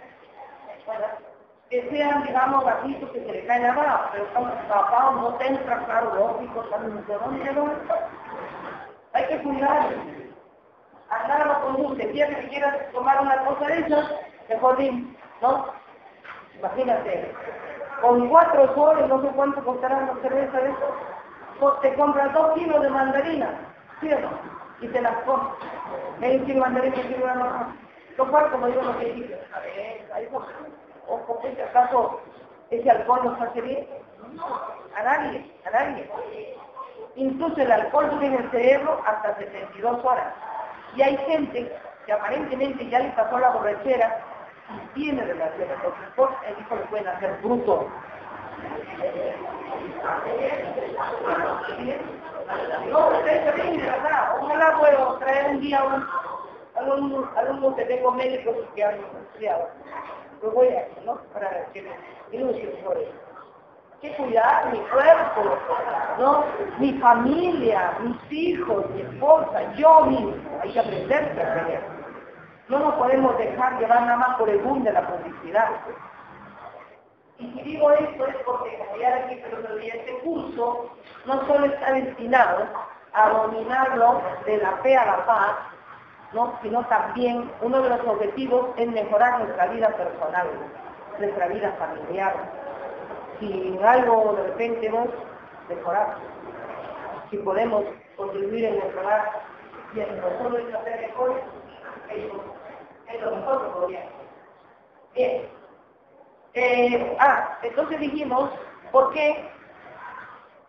que sean, digamos, bajitos, que se le caen abajo, pero como papá no te entra, claro, lógico, también de dónde no. Hay que cuidar. Andarlo con un que quieras tomar una cosa de esas, mejor bien, ¿no? Imagínate, con 4 soles, no sé cuánto costará una cerveza de eso, pues te compras 2 kilos de mandarina, ¿sí o no? Y te las comes. Medio kilo de mandarina, kilo de mandarina. Lo cual, como digo, lo que dice, hay cosas. ¿O por qué acaso ese alcohol nos hace bien? No, a nadie, a nadie. Incluso el alcohol dura en el cerebro hasta 72 horas. Y hay gente que aparentemente ya le pasó la borrachera y tiene relaciones. Los hijos le pueden hacer bruto. No, ustedes también, de verdad. Ojalá puedo traer un día a un alumno que tengo médicos que han estudiado. Lo voy a hacer, ¿no? Para que me ilustren sobre eso. Que cuidar mi cuerpo, ¿no? Mi familia, mis hijos, mi esposa, yo mismo. Hay que aprender a aprender. No nos podemos dejar llevar nada más por el boom de la publicidad. Y si digo esto es porque, como ya les dije el otro día, este curso no solo está destinado a dominarlo de la fe a la paz, ¿no? Sino también uno de los objetivos es mejorar nuestra vida personal, nuestra vida familiar. Si en algo de repente hemos mejorado, si podemos contribuir en mejorar y en nosotros hacer mejor, eso es lo mejor que podríamos. Bien. Entonces dijimos, ¿por qué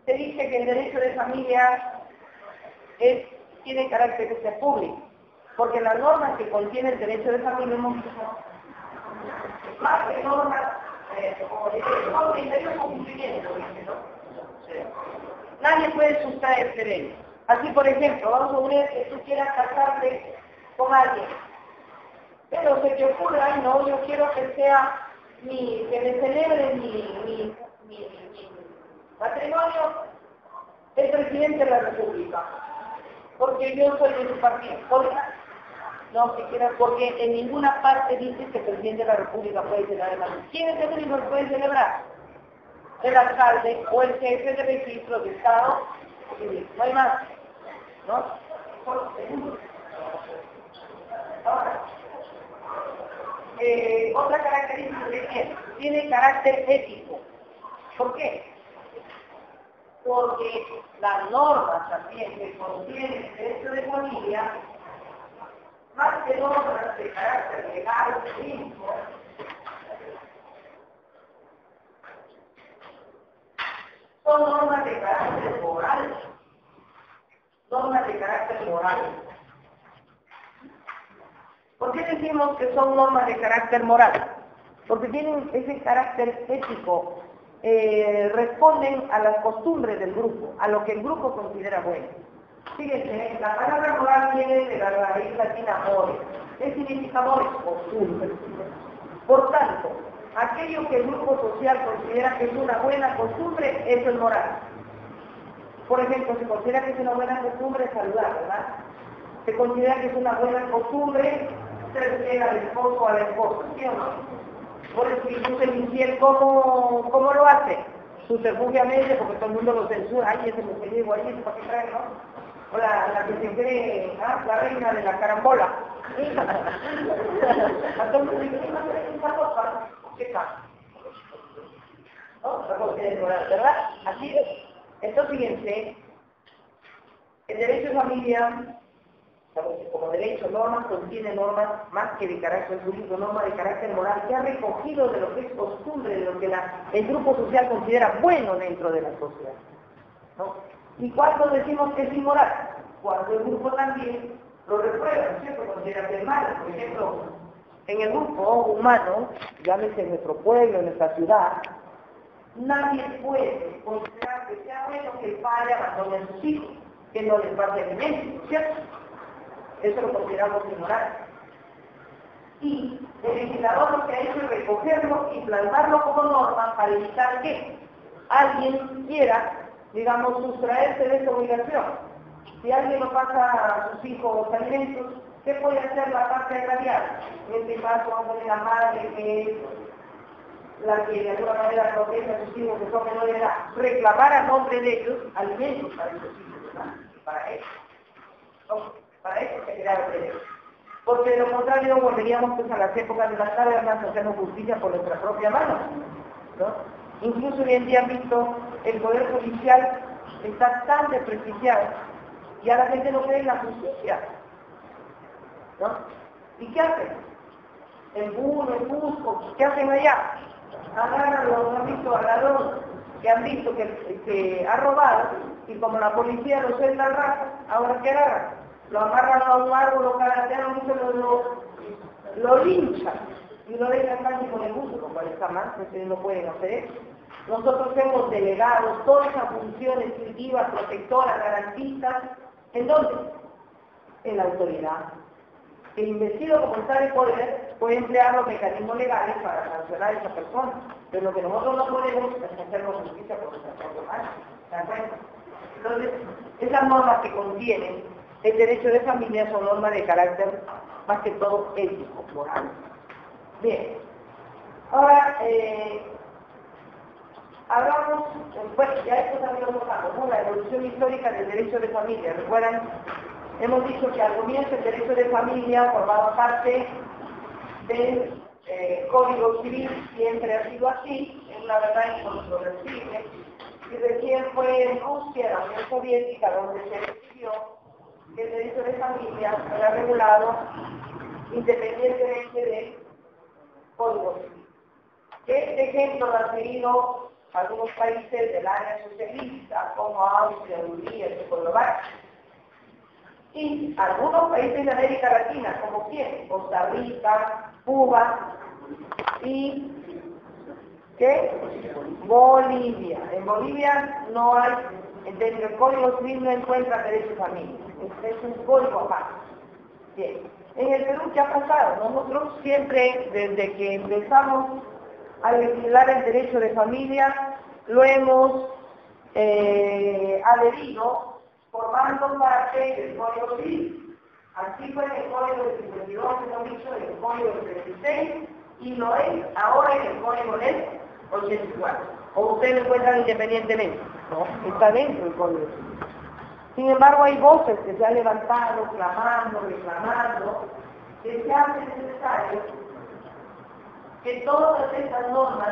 se dice que el derecho de familia tiene carácter que sea público? Porque las normas que contiene el derecho de familia más que normas, como son criterios con cumplimiento, ¿no? Nadie puede sustraerse de ellos. Así, por ejemplo, vamos a suponer que tú quieras casarte con alguien, pero se te ocurre, ay no, yo quiero que sea que me celebre mi matrimonio el presidente de la República, porque yo soy de su partido. No, siquiera porque en ninguna parte dice que el presidente de la República puede celebrar. ¿Quién es el único que puede celebrar? El alcalde o el jefe de registro de Estado. No hay más, ¿no? Ahora, otra característica que tiene carácter ético. ¿Por qué? Porque las normas también que contienen el derecho de familia, más que normas de carácter legal, jurídico, son normas de carácter moral. Normas de carácter moral. ¿Por qué decimos que son normas de carácter moral? Porque tienen ese carácter ético, responden a las costumbres del grupo, a lo que el grupo considera bueno. Fíjense, la palabra moral viene de la raíz latina mores. ¿Qué significa mores? Costumbre. Por tanto, aquello que el grupo social considera que es una buena costumbre, eso es moral. Por ejemplo, se considera que es una buena costumbre saludar, ¿verdad? Se considera que es una buena costumbre ser fiel al esposo o a la esposa, ¿sí o no? Por eso, si tú eres infiel, ¿cómo lo hace? Subterfugiamente, porque todo el mundo lo censura, ay, ese mujeriego, ay, ese para qué trae, ¿no? O la que se cree, la reina de la carambola. A todo el mundo dice, ¿qué pasa? ¿No? ¿Verdad? Así es. Entonces, fíjense, el derecho de familia, como derecho, normas, contiene normas más que de carácter jurídico, normas de carácter moral, que ha recogido de lo que es costumbre, de lo que el grupo social considera bueno dentro de la sociedad, ¿no? ¿Y cuándo decimos que es inmoral? Cuando el grupo también lo reprueba, ¿no es cierto? Considera que es malo. Por ejemplo, en el grupo humano, llámese en nuestro pueblo, en nuestra ciudad, nadie puede considerar que sea bueno que el padre abandone a sus hijos, que no les pase alimento, ¿cierto? Eso lo consideramos inmoral. Y el legislador lo que ha hecho es recogerlo y plasmarlo como norma para evitar que alguien quiera, digamos, sustraerse de esa obligación. Si alguien no pasa a sus hijos alimentos, ¿qué puede hacer la parte agraria? En este caso, vamos a la madre que es la que de alguna manera protege a sus hijos que son menores de edad, reclamar a nombre de ellos alimentos para esos hijos, ¿verdad? Para eso. Para eso se crea el derecho. Porque de lo contrario volveríamos pues a las épocas de las cavernas a hacernos justicia por nuestra propia mano, ¿no? Incluso hoy en día han visto el poder judicial está tan desprestigiado y a la gente no cree en la justicia, ¿no? ¿Y qué hacen? en Puno, en Cusco, ¿qué hacen allá? Agarran a los amigos al ladrón que han visto que ha robado, y como la policía lo suelta al rato, ahora ¿qué agarran? Lo amarran a un árbol, lo caratean y lo linchan, y lo dejan casi con el uso, como está mal, ustedes no pueden hacer eso. Nosotros hemos delegado todas esas funciones exclusivas, protectoras, garantistas, ¿en dónde? En la autoridad. El investido, como está de poder, puede emplear los mecanismos legales para sancionar a esa persona, pero lo que nosotros no podemos es hacernos justicia por nuestra propia mano. ¿Se dan cuenta? Entonces, esas normas que contienen el derecho de familia son normas de carácter más que todo ético, moral. Bien, ahora hablamos, bueno, ya esto también lo tocamos, ¿no? La evolución histórica del derecho de familia. Recuerdan, hemos dicho que al comienzo el derecho de familia formaba parte del Código Civil, siempre ha sido así, es una verdad incontrovertible, y recién fue en Rusia, la Unión Soviética, donde se decidió que el derecho de familia era regulado independientemente del Código Civil. Este ejemplo lo han seguido algunos países del área socialista, como Austria, Hungría, Checoslovaquia, y algunos países de América Latina, como ¿quién? Costa Rica, Cuba y ¿qué? Bolivia. En Bolivia no hay, dentro del Código Civil no encuentra derecho a familia, es un código aparte. Bien. En el Perú, ¿qué ha pasado? Nosotros siempre, desde que empezamos a legislar el derecho de familia, lo hemos adherido formando parte del Código Civil. Así fue en el Código del 52, hemos dicho, en el Código del 36, y lo es ahora en el Código del 84. ¿O ustedes lo encuentran independientemente? No, está dentro del Código Civil. Sin embargo, hay voces que se han levantado, clamando, reclamando, que se hace necesario que todas estas normas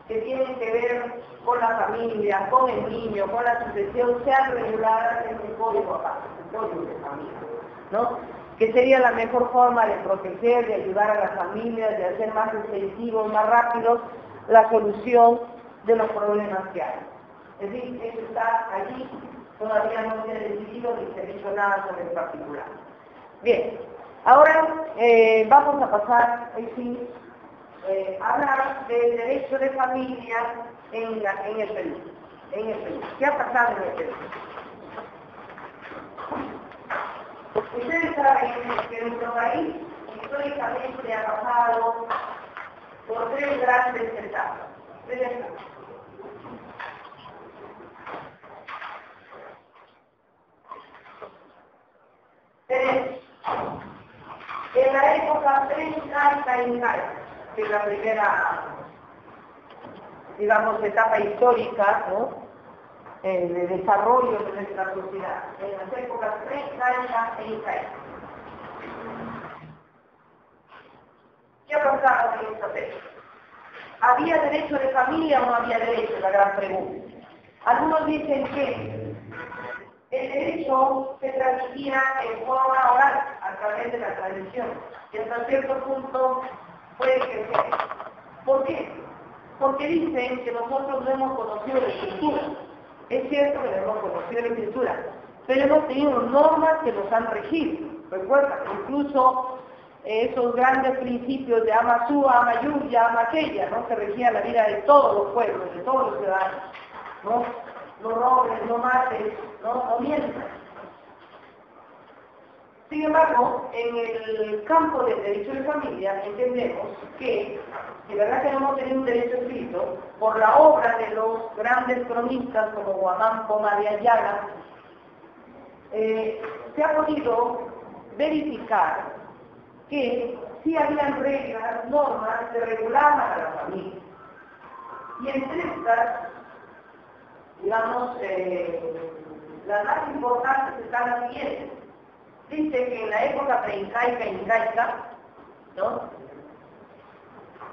que tienen que ver con la familia, con el niño, con la sucesión, sean reguladas en el código aparte, el código de familia, ¿no? Que sería la mejor forma de proteger, de ayudar a las familias, de hacer más extensivos, más rápidos la solución de los problemas que hay. Es decir, eso está allí, todavía no se ha decidido ni se ha dicho nada sobre el particular. Bien, ahora vamos a pasar, hablar del derecho de familia en el Perú. ¿Qué ha pasado en el Perú? Ustedes saben que nuestro país históricamente ha pasado por tres grandes etapas. Tenemos en la época pre-incaica, que es la primera, digamos, etapa histórica, ¿no? De desarrollo de nuestra sociedad, en las épocas pre-incaica e incaica. ¿Qué ha pasado en esta época? ¿Había derecho de familia o no había derecho? La gran pregunta. Algunos dicen que el derecho se transmitía en forma oral, a través de la tradición, y hasta cierto punto puede crecer. ¿Por qué? Porque dicen que nosotros no hemos conocido la escritura. Es cierto que no hemos conocido la escritura, pero hemos tenido normas que nos han regido. Recuerda, incluso esos grandes principios de ama su, ama yuya, ama aquella, ¿no? Que regían la vida de todos los pueblos, de todos los ciudadanos, ¿no? No robes, no mates, no mientas. Sin embargo, en el campo del derecho de familia entendemos que, de verdad que no hemos tenido un derecho escrito, por la obra de los grandes cronistas como Guamán Poma de Ayala, se ha podido verificar que sí habían reglas, normas que regulaban a la familia. Y entre estas, digamos, las más importantes están las siguientes. Dice que en la época preincaica e incaica, ¿no?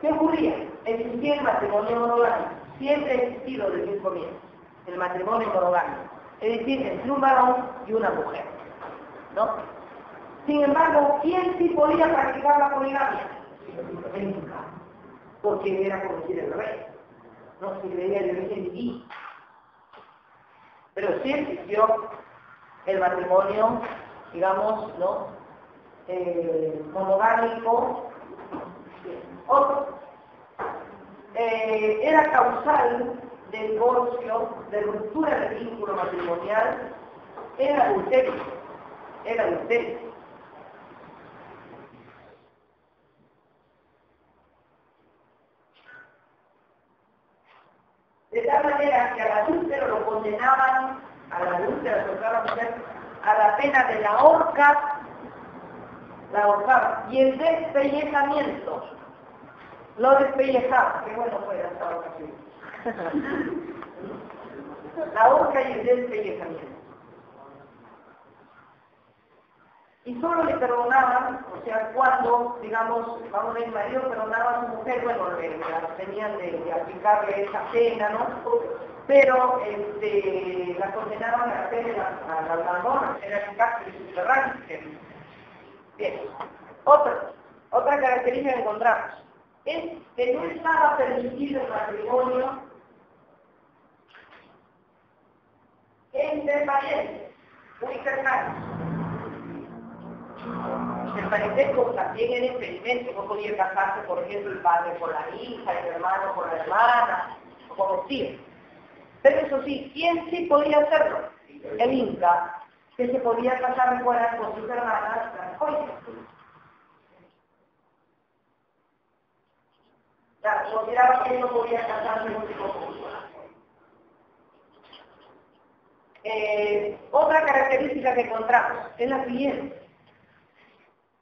¿Qué ocurría? Existía el matrimonio monogámico. Siempre ha existido desde el comienzo el matrimonio monogámico. Es decir, entre un varón y una mujer, ¿no? Sin embargo, ¿quién sí podía practicar la poligamia? El Inca, porque era como decir el rey, no se creía el origen divino. Pero sí existió el matrimonio, digamos, ¿no? Monogámico. Otro. Era causal de divorcio, de ruptura del vínculo matrimonial, era adulterio. Era adulterio. De tal manera que al adúltero lo condenaban, a la adúltera, a la pena de la horca, y el despellejamiento. Lo despellejaba, qué bueno fue hasta ahora sí. La horca y el despellejamiento. Y solo le perdonaban, o sea, cuando, digamos, vamos a ver, el marido perdonaba a su mujer, bueno, tenían de aplicarle esa pena, ¿no? Pero la condenaban a la pena a la dona, era el cárcel subterráneo. Bien. Otra característica que encontramos es que no estaba permitido el matrimonio entre parientes muy cercanos. El parentesco también era experimento, no podía casarse, por ejemplo, el padre con la hija, el hermano con la hermana, como decía. Pero eso sí, ¿quién sí podía hacerlo? El Inca, que se podía casar fuera con sus hermanas, las joyas. Consideraba que él no podía casarse con su esposa. Otra característica que encontramos es la siguiente.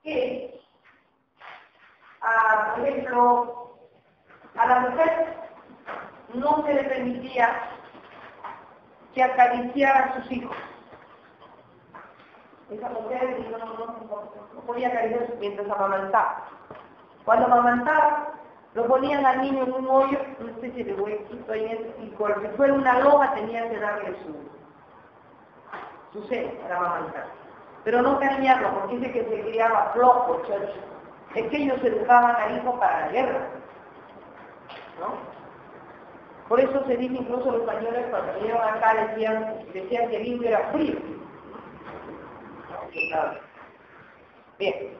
Que, por ejemplo, a la mujer no se le permitía que acariciara a sus hijos. Esa mujer no podía acariciar mientras amamantaba. Cuando amamantaba, lo ponían al niño en un hoyo, una especie de huequito ahí, y cuando fuera una loba tenía que darle su seno para amamantar. Pero no cariñarlo, porque dice que se criaba flojo, chocho. Es que ellos educaban al hijo para la guerra, ¿no? Por eso se dice incluso los españoles cuando vinieron acá decían que el indio era frío. Bien.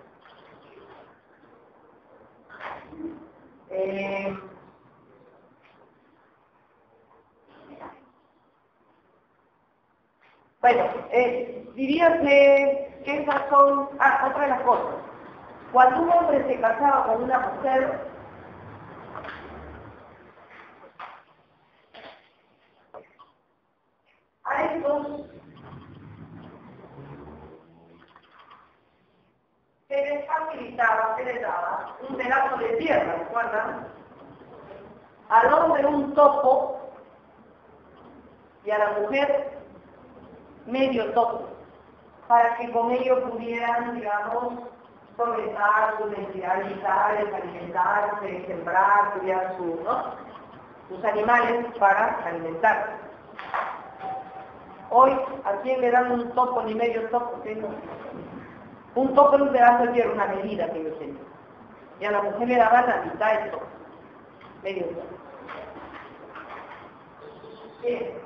Bueno, diríase que esas son... otra de las cosas. Cuando un hombre se casaba con una mujer, a estos se les facilitaba, se les daba un pedazo de tierra, ¿recuerdan? Al hombre un topo y a la mujer medio topo, para que con ello pudieran, digamos, solventar sus necesidades vitales, alimentarse, sembrar, cuidar sus animales para alimentarse. Hoy, ¿a quién le dan un topo ni medio topo? Un topo en un pedazo de tierra, una medida que yo tenía. Y a la mujer le daban la mitad del topo, medio topo. Bien.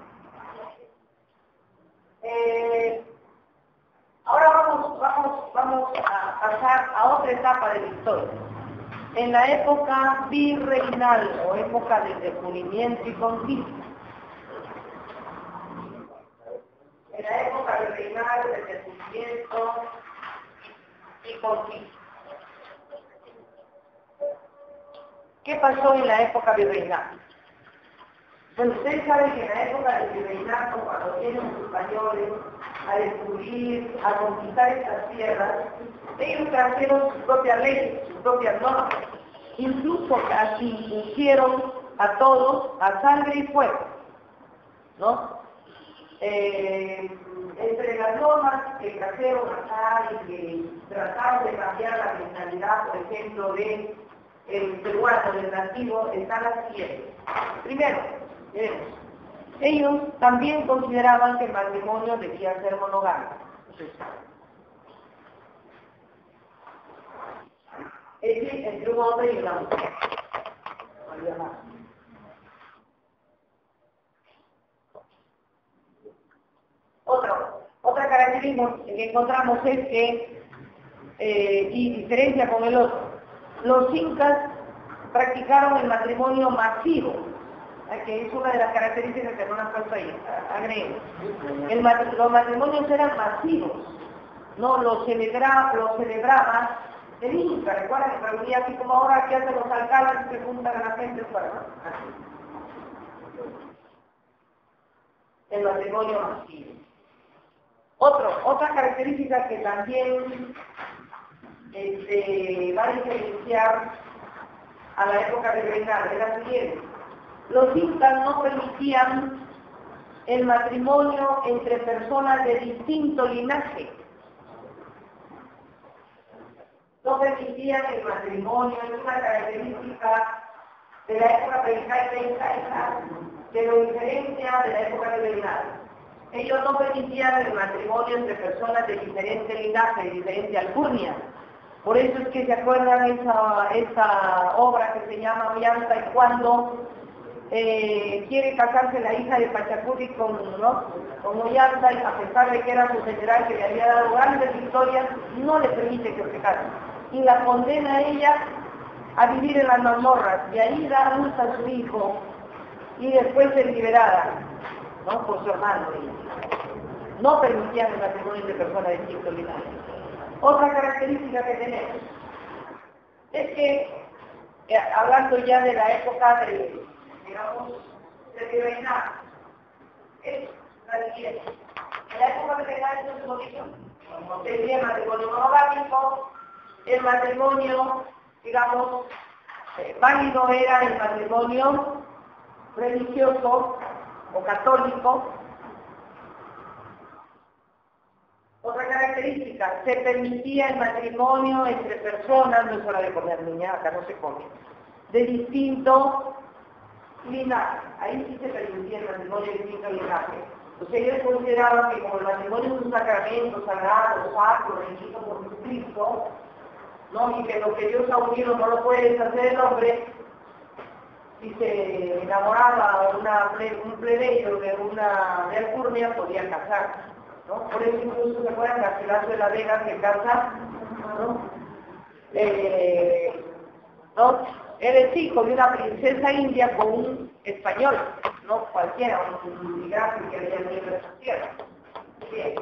Ahora vamos a pasar a otra etapa de la historia. En la época virreinal o época de descubrimiento y conquista. En la época virreinal de descubrimiento y conquista. ¿Qué pasó en la época virreinal? Bueno, ustedes saben que en la época del virreinato, cuando vienen los españoles a descubrir, a conquistar estas tierras, ellos trajeron sus propias leyes, sus propias normas. Incluso casi impusieron a todos a sangre y fuego, ¿no? Entre las normas que trajeron acá y que trataron de cambiar la mentalidad, por ejemplo, del peruano, del nativo, están las siguientes. Primero, ellos también consideraban que el matrimonio debía ser monogámico. es decir, entre un hombre y una mujer. No había más. Otra característica que encontramos es que, y diferencia con el otro, los incas practicaron el matrimonio masivo, que es una de las características que no han puesto ahí, agreguen. Los matrimonios eran masivos, no los celebraba el Inca. Recuerda que reunía así como ahora que hacen los alcaldes que juntan a la gente para, ¿no? El matrimonio masivo. Otra característica que también va a diferenciar a la época de reinado es la siguiente. Los incas no permitían el matrimonio entre personas de distinto linaje. No permitían el matrimonio, es una característica de la época preincaica que lo diferencia de la época de reinado. Ellos no permitían el matrimonio entre personas de diferente linaje, de diferente alcurnia. Por eso es que se acuerdan esa obra que se llama Ollanta, y cuando quiere casarse la hija de Pachacútec con Ollanta, y a pesar de que era su general que le había dado grandes victorias, no le permite que se case. Y la condena a ella a vivir en las mazmorras, y ahí da a luz a su hijo, y después es liberada, ¿no? Por su hermano. No permitían el matrimonio de personas de distinto linaje. Otra característica que tenemos es que, hablando ya de la época de, digamos, de reinado, es la siguiente. En la época de reinado es lo mismo. Tenía el matrimonio monogámico, el matrimonio, digamos, válido era el matrimonio religioso o católico. Otra característica, se permitía el matrimonio entre personas, no es hora de comer, niña, acá no se come, de distinto linaje. Ahí sí se permitía el matrimonio de distinto linaje. Entonces ellos consideraban que como el matrimonio es un sacramento sagrado, sacro, regido por Jesucristo, ¿no? Y que lo que Dios ha unido no lo puede deshacer el hombre, si se enamoraba un plebeyo de una de alcurnia, podía casar. ¿No? Por eso incluso se acuerdan Garcilaso de la Vega que casa, ¿no? Era hijo de una princesa india con un español, no cualquiera, un inmigrante que había venido de su tierra. Bien.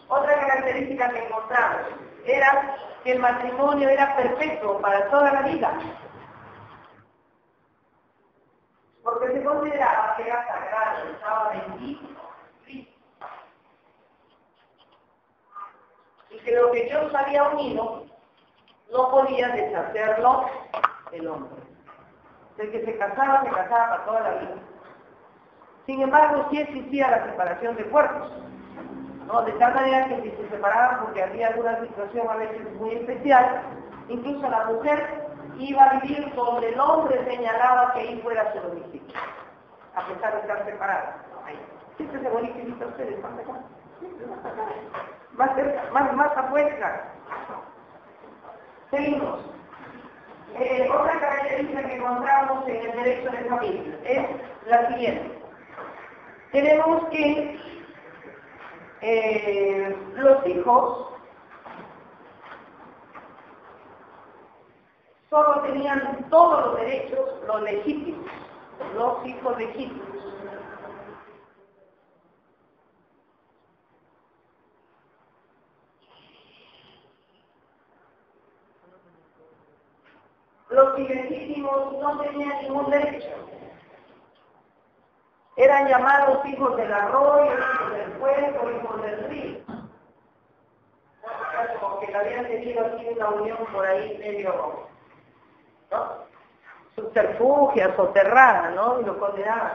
Otra característica que encontramos era que el matrimonio era perpetuo para toda la vida, porque se consideraba que era sagrado, estaba bendito. Y que lo que Dios había unido no podía deshacerlo el hombre. El que se casaba para toda la vida. Sin embargo, sí existía la separación de cuerpos, ¿no? De tal manera que si se separaban porque había alguna situación a veces muy especial, incluso la mujer iba a vivir donde el hombre señalaba que ahí fuera su domicilio, a pesar de estar separada. Siempre se bonifica ustedes, más cerca, más afuera. Seguimos. Otra característica que encontramos en el derecho de familia es la siguiente. Tenemos que los hijos solo tenían todos los derechos, los legítimos, los hijos legítimos. Los ilegítimos no tenían ningún derecho. Eran llamados hijos del arroyo, hijos del fuego, hijos del río. Como que habían tenido aquí una unión por ahí medio, ¿no? Subterfugia, soterrada, ¿no? Y lo condenaban,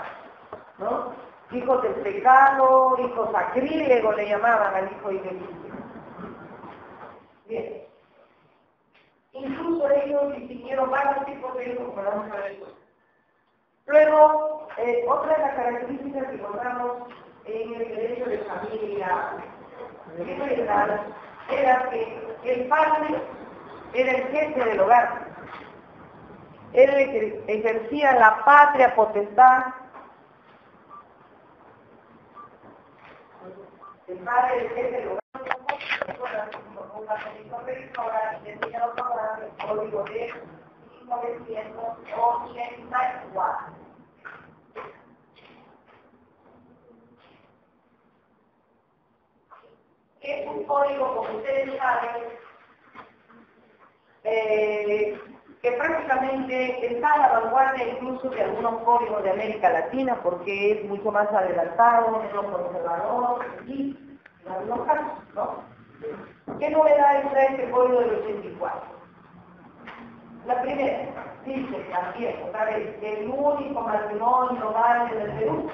¿no? Hijos del pecado, hijos sacrílegos le llamaban al hijo ilegítimo. Bien. Incluso ellos distinguieron varios tipos de hijos, pero vamos a ver eso. Luego, otra de las características que encontramos en el derecho de familia era que el padre era el jefe del hogar. Era el que ejercía la patria potestad. El padre del jefe del hogar. El código de 1984. Es un código, como ustedes saben, que prácticamente está a la vanguardia incluso de algunos códigos de América Latina, porque es mucho más adelantado, menos conservador, y en algunos casos, ¿no? ¿Qué novedades trae este código del 84? La primera, dice también, otra vez, que el único matrimonio válido del Perú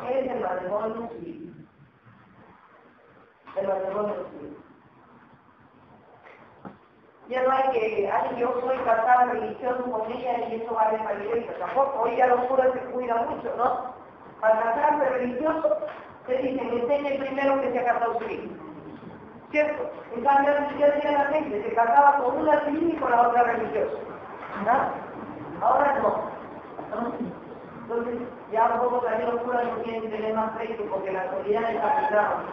es el matrimonio civil. El matrimonio civil. Ya no hay que, ay, yo soy casada religioso con ella y eso vale para la iglesia. Tampoco, hoy ya los curas se cuidan mucho, ¿no? Para casarse religioso, se dice, enseñe primero que se ha casado civil. ¿Cierto? En cambio, ya decía la gente, se casaba con una civil y con la otra religiosa. ¿No? Ahora no. Entonces, ya un poco también los curas no tienen que tener más crédito porque la autoridad es aplicada.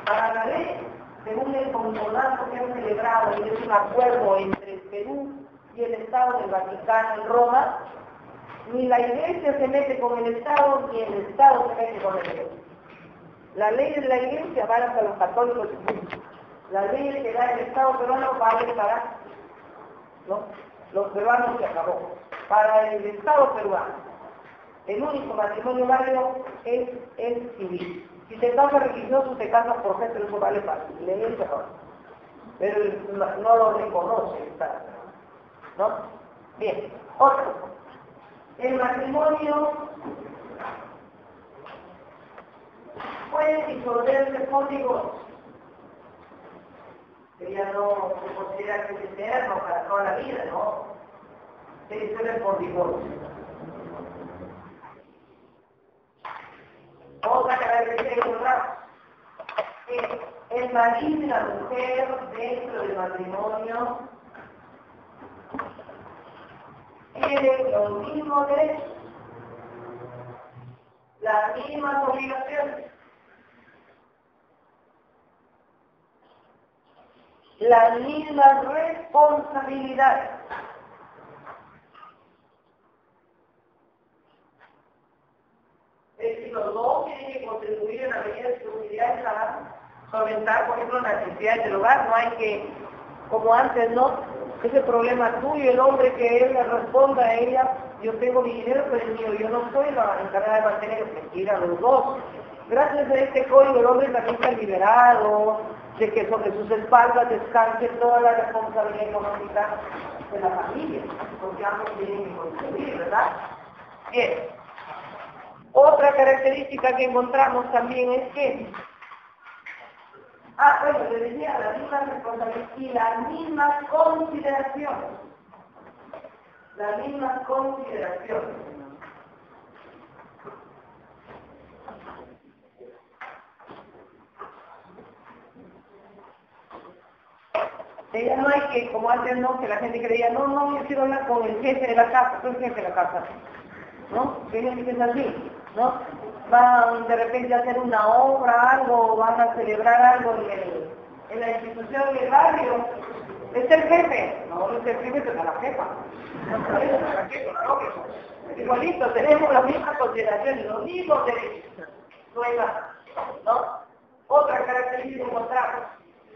Para la ley, según el concordato que han celebrado y es un acuerdo entre el Perú y el Estado del Vaticano en Roma, ni la Iglesia se mete con el Estado, ni el Estado se mete con la Iglesia. La ley de la Iglesia vale para los católicos y judíos. La ley que da el Estado peruano vale para, ¿no? Los peruanos se acabó. Para el Estado peruano, el único matrimonio válido es el civil. Si te casas religioso, te casas por fe, pero eso vale para la iglesia, pero no lo reconoce, ¿no? Bien, otro. El matrimonio puede disolverse por divorcio, que ya no se considera que es eterno para toda la vida, ¿no? Se disuelve por divorcio. Otra característica que encontramos es el marido y la mujer dentro del matrimonio tienen los mismos derechos, las mismas obligaciones, las mismas responsabilidades. Es decir, los dos tienen que contribuir en la medida de sus utilidades a solventar, por ejemplo, las necesidades del hogar. No hay que, como antes, ¿no? Ese problema tuyo, el hombre que él le responda a ella, yo tengo mi dinero, pero es mío, yo no soy la encargada de mantener, mentira, los dos. Gracias a este código el hombre también está liberado de que sobre sus espaldas descanse toda la responsabilidad económica de la familia, porque ambos tienen que contribuir, ¿verdad? Bien. Otra característica que encontramos también es que, bueno, le decía, la misma responsabilidad y las mismas consideraciones. Las mismas consideraciones. Ya no hay que, como antes no, que la gente creía, no, yo quiero hablar con el jefe de la casa, soy el jefe de la casa. ¿No? Que ellos dicen así, ¿no? Van de repente a hacer una obra, algo, van a celebrar algo en la institución del barrio. ¿Es el jefe? No, no es el jefe, es la jefa. No es la jefa, no. Igualito, tenemos las mismas consideraciones, los mismos derechos. ¿No? Otra característica que encontramos,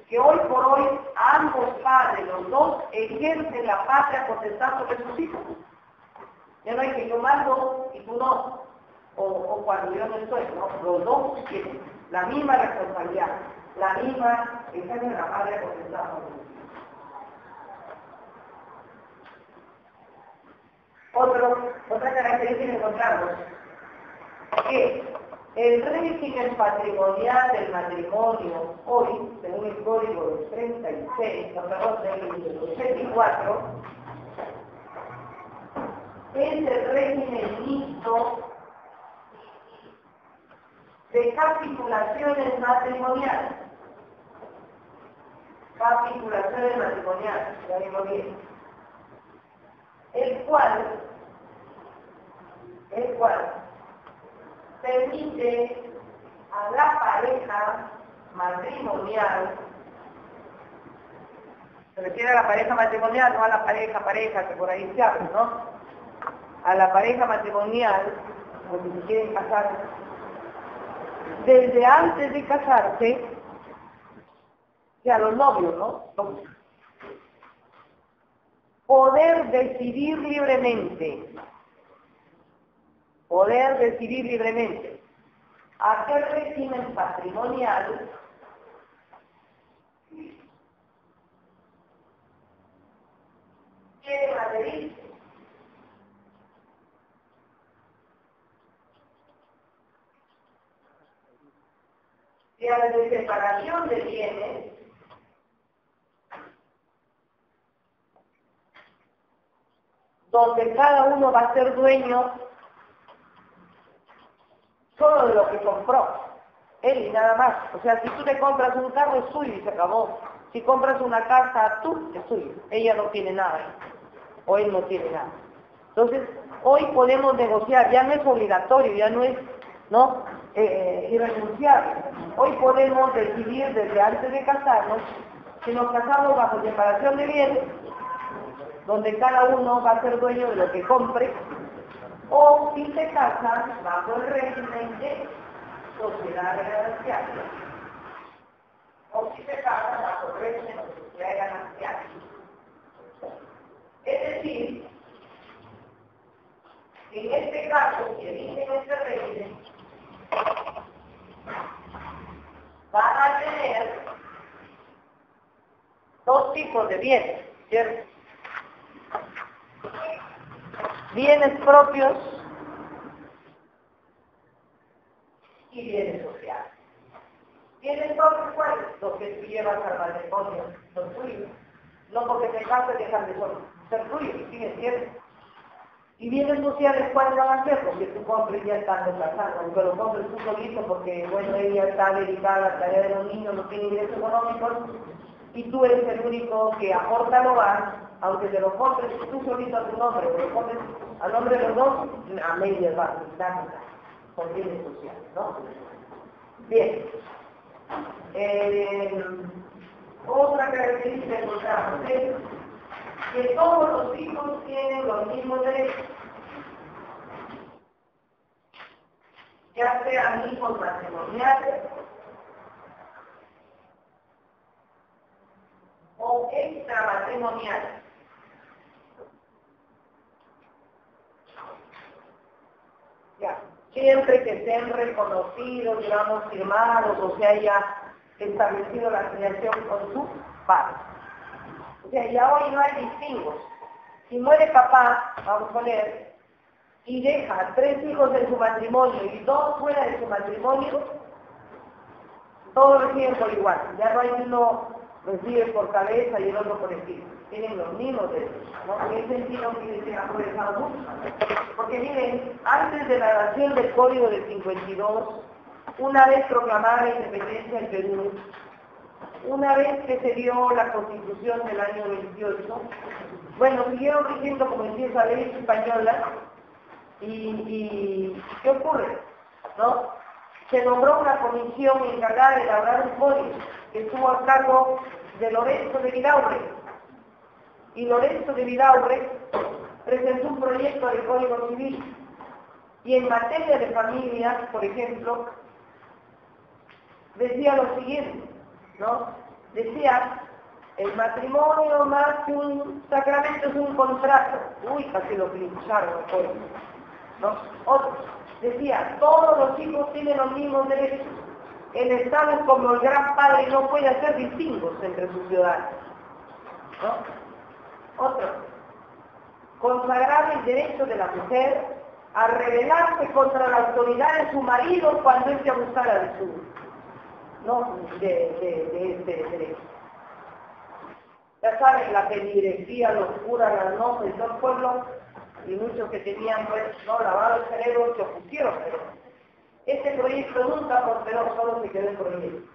que hoy por hoy ambos padres, los dos, ejercen la patria potestad sobre sus hijos. Ya no hay que yo mando y tú no, o cuando yo no estoy, ¿no? Los dos tienen la misma responsabilidad, la misma, esa es la patria potestad. Otra característica que encontramos, que el régimen patrimonial del matrimonio hoy, según el código del 36, del 84, es el régimen mixto de capitulaciones matrimoniales. capitulaciones matrimoniales, ya digo bien, el cual permite a la pareja matrimonial, se refiere a la pareja matrimonial, no a la pareja que por ahí se habla, ¿no? A la pareja matrimonial, porque se quieren casar, desde antes de casarse, o sea, los novios, ¿no? Poder decidir libremente a qué régimen patrimonial quieren adherirse. Sea de separación de bienes, donde cada uno va a ser dueño solo de lo que compró, él y nada más. O sea, si tú te compras un carro es suyo y se acabó. Si compras una casa, tú es suyo. Ella no tiene nada, o él no tiene nada. Entonces, hoy podemos negociar, ya no es obligatorio, ya no es, ¿no? Irrenunciable. Hoy podemos decidir desde antes de casarnos, si nos casamos bajo separación de bienes, donde cada uno va a ser dueño de lo que compre, o si se casan bajo el régimen de sociedad de gananciales, o si se casan bajo el régimen de sociedad de gananciales. Es decir, en este caso, si eligen este régimen, van a tener dos tipos de bienes, ¿cierto? Bienes propios y bienes sociales. Bienes propios, ¿cuáles? Los que tú llevas al matrimonio, son tuyos. No porque te cases dejan de ser tuyos, ¿sí es cierto? Y bienes sociales, ¿cuáles van a ser? Porque tú compres ya estando casado, aunque lo compres tú solito porque, bueno, ella está dedicada a la tarea de los niños, no tiene ingresos económicos, y tú eres el único que aporta al hogar, aunque te lo compres tú solito a tu nombre, o lo compres a nombre de los dos, a medias va, con bienes sociales, ¿no? Bien. Otra característica importante es que todos los hijos tienen los mismos derechos, ya sean hijos matrimoniales o extramatrimoniales. Ya, siempre que estén reconocidos, digamos, firmados, o se haya establecido la afiliación con su padre. O sea, ya hoy no hay distingos. Si muere papá, vamos a poner, y deja 3 hijos de su matrimonio y 2 fuera de su matrimonio, todos reciben por igual. Ya no hay uno recibe por cabeza y el otro por estilo. Tienen los mismos derechos, ¿no? En ese sentido que se ha progresado mucho. Porque miren, antes de la creación del Código del 52, una vez proclamada la independencia del Perú, una vez que se dio la Constitución del año 28, bueno, siguieron rigiendo, como decía, esa ley española, y ¿qué ocurre? ¿No? Se nombró una comisión encargada de elaborar un código que estuvo a cargo de Lorenzo de Vidaurre. Y Lorenzo de Vidaurre presentó un proyecto de Código Civil. Y en materia de familia, por ejemplo, decía lo siguiente, ¿no? Decía, el matrimonio más que un sacramento es un contrato. Uy, casi lo pincharon el código, ¿no? Otro, decía, todos los hijos tienen los mismos derechos. El Estado, como el gran padre, no puede hacer distingos entre sus ciudadanos, ¿no? Otro, consagrar el derecho de la mujer a rebelarse contra la autoridad de su marido cuando éste abusara de su, ¿no? de este derecho. Ya saben, la peligresía, los curas, las noces, y todo el pueblo, y muchos que tenían, pues, no lavado el cerebro, se opusieron, pero este proyecto nunca prosperó, solo se quedó en proyecto.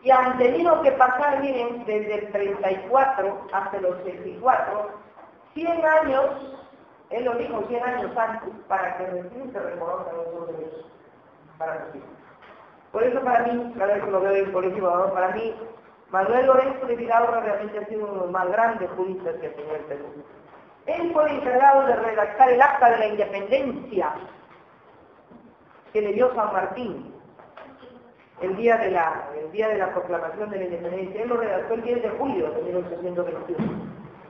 y han tenido que pasar, miren, desde el 34 hasta los 64, 100 años, él lo dijo 100 años antes, para que recién se reconozcan los derechos para los hijos. Por eso para mí, cada vez que lo veo en el colegio, para mí, Manuel Lorenzo de Vidaurre realmente ha sido uno de los más grandes juristas que ha tenido el Perú. Él fue el encargado de redactar el acta de la independencia que le dio San Martín el día de la proclamación de la independencia. Él lo redactó el 10 de julio de 1821.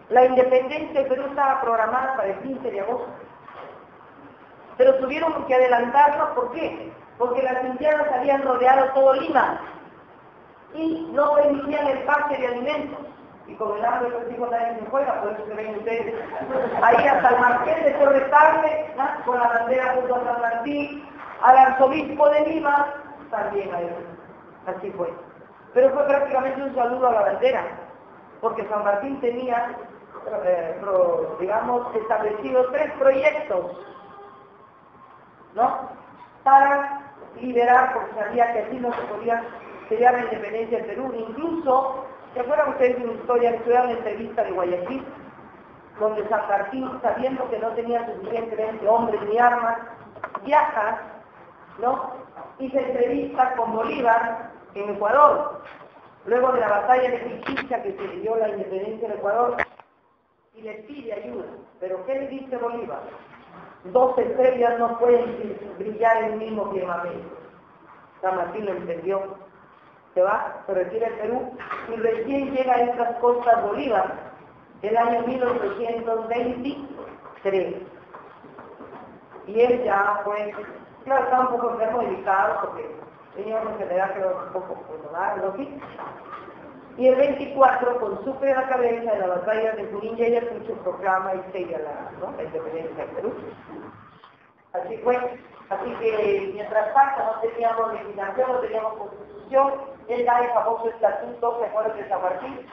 La independencia del Perú estaba programada para el 15 de agosto. Pero tuvieron que adelantarlo, ¿por qué? Porque las indianas habían rodeado todo Lima y no permitían el pase de alimentos. Y con el hambre los hijos nadie se juega, por eso se ven ustedes ahí hasta el marqués de Torres Tarde, ¿no? Con la bandera junto a San Martín, al arzobispo de Lima, también a él. Así fue. Pero fue prácticamente un saludo a la bandera, porque San Martín tenía, digamos, establecidos 3 proyectos, ¿no? Para liberar, porque sabía que así no se podía sellar la independencia del Perú. Incluso, ¿se acuerdan ustedes de una historia que estudiaron en la entrevista de Guayaquil? Donde San Martín, sabiendo que no tenía suficientemente hombres ni armas, viaja, ¿no? Y se entrevista con Bolívar en Ecuador, luego de la batalla de Pichincha que se dio la independencia de Ecuador, y le pide ayuda. ¿Pero qué le dice Bolívar? 2 estrellas no pueden brillar en el mismo firmamento. San Martín lo entendió. Se va, se retira el Perú, y recién llega a estas costas Bolívar, el año 1823. Y él ya, pues, claro, estaba un poco enfermo y delicado, porque tenía una enfermedad que era un poco pulmonar, algo así. Y el 24, con su fe en la cabeza de la batalla de Junín y Ayacucho, proclama y sella la independencia del Perú. Así fue. Así que, mientras tanto, no teníamos legislación, no teníamos constitución, él da el famoso estatuto, ¿se acuerdan de San Martín?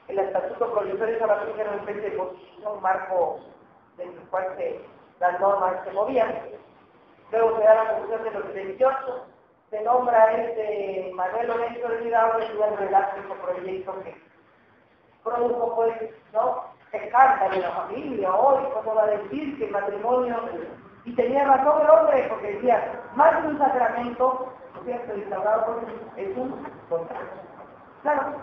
El estatuto provisorio de San Martín era una especie de constitución, un marco del cual las normas se movían. Luego se da la constitución de los 78, se nombra Manuel Lorenzo de Vidaurre, y el relato de ese proyecto que produjo, pues, ¿no? Se canta de la familia, hoy, ¿cómo va a decir que el matrimonio? Y tenía razón el hombre, porque decía, más que un sacramento, ¿cierto? Instaurado es un contrato. Claro,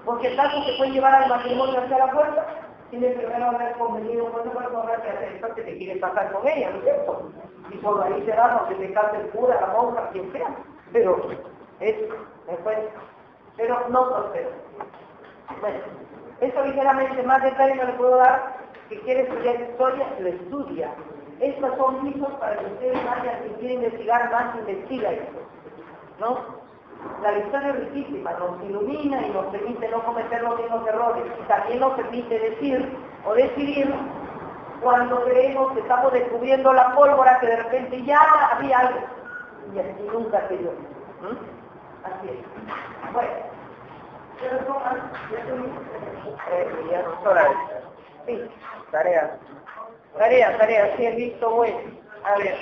porque el caso se puede llevar al matrimonio hacia la puerta, tiene primero haber convenido con una persona que hace esto que te quiere casar con ella, ¿no es cierto? Y por ahí se da, aunque te case el cura, la monja, quien sea. Pero, después, pero no soltero. Bueno, eso ligeramente más detalle no le puedo dar. Si quiere estudiar historia, lo estudia. Estos son mitos para que ustedes vayan, si quieren investigar más, investiga esto, ¿no? La historia es riquísima, nos ilumina y nos permite no cometer los mismos errores, y también nos permite decir o decidir cuando creemos que estamos descubriendo la pólvora, que de repente ya había algo, y así nunca se dio. Así es. Bueno, ya no es hora. Sí, tarea, sí he visto, bueno. A ver.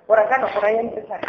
Por acá no, por ahí empezar.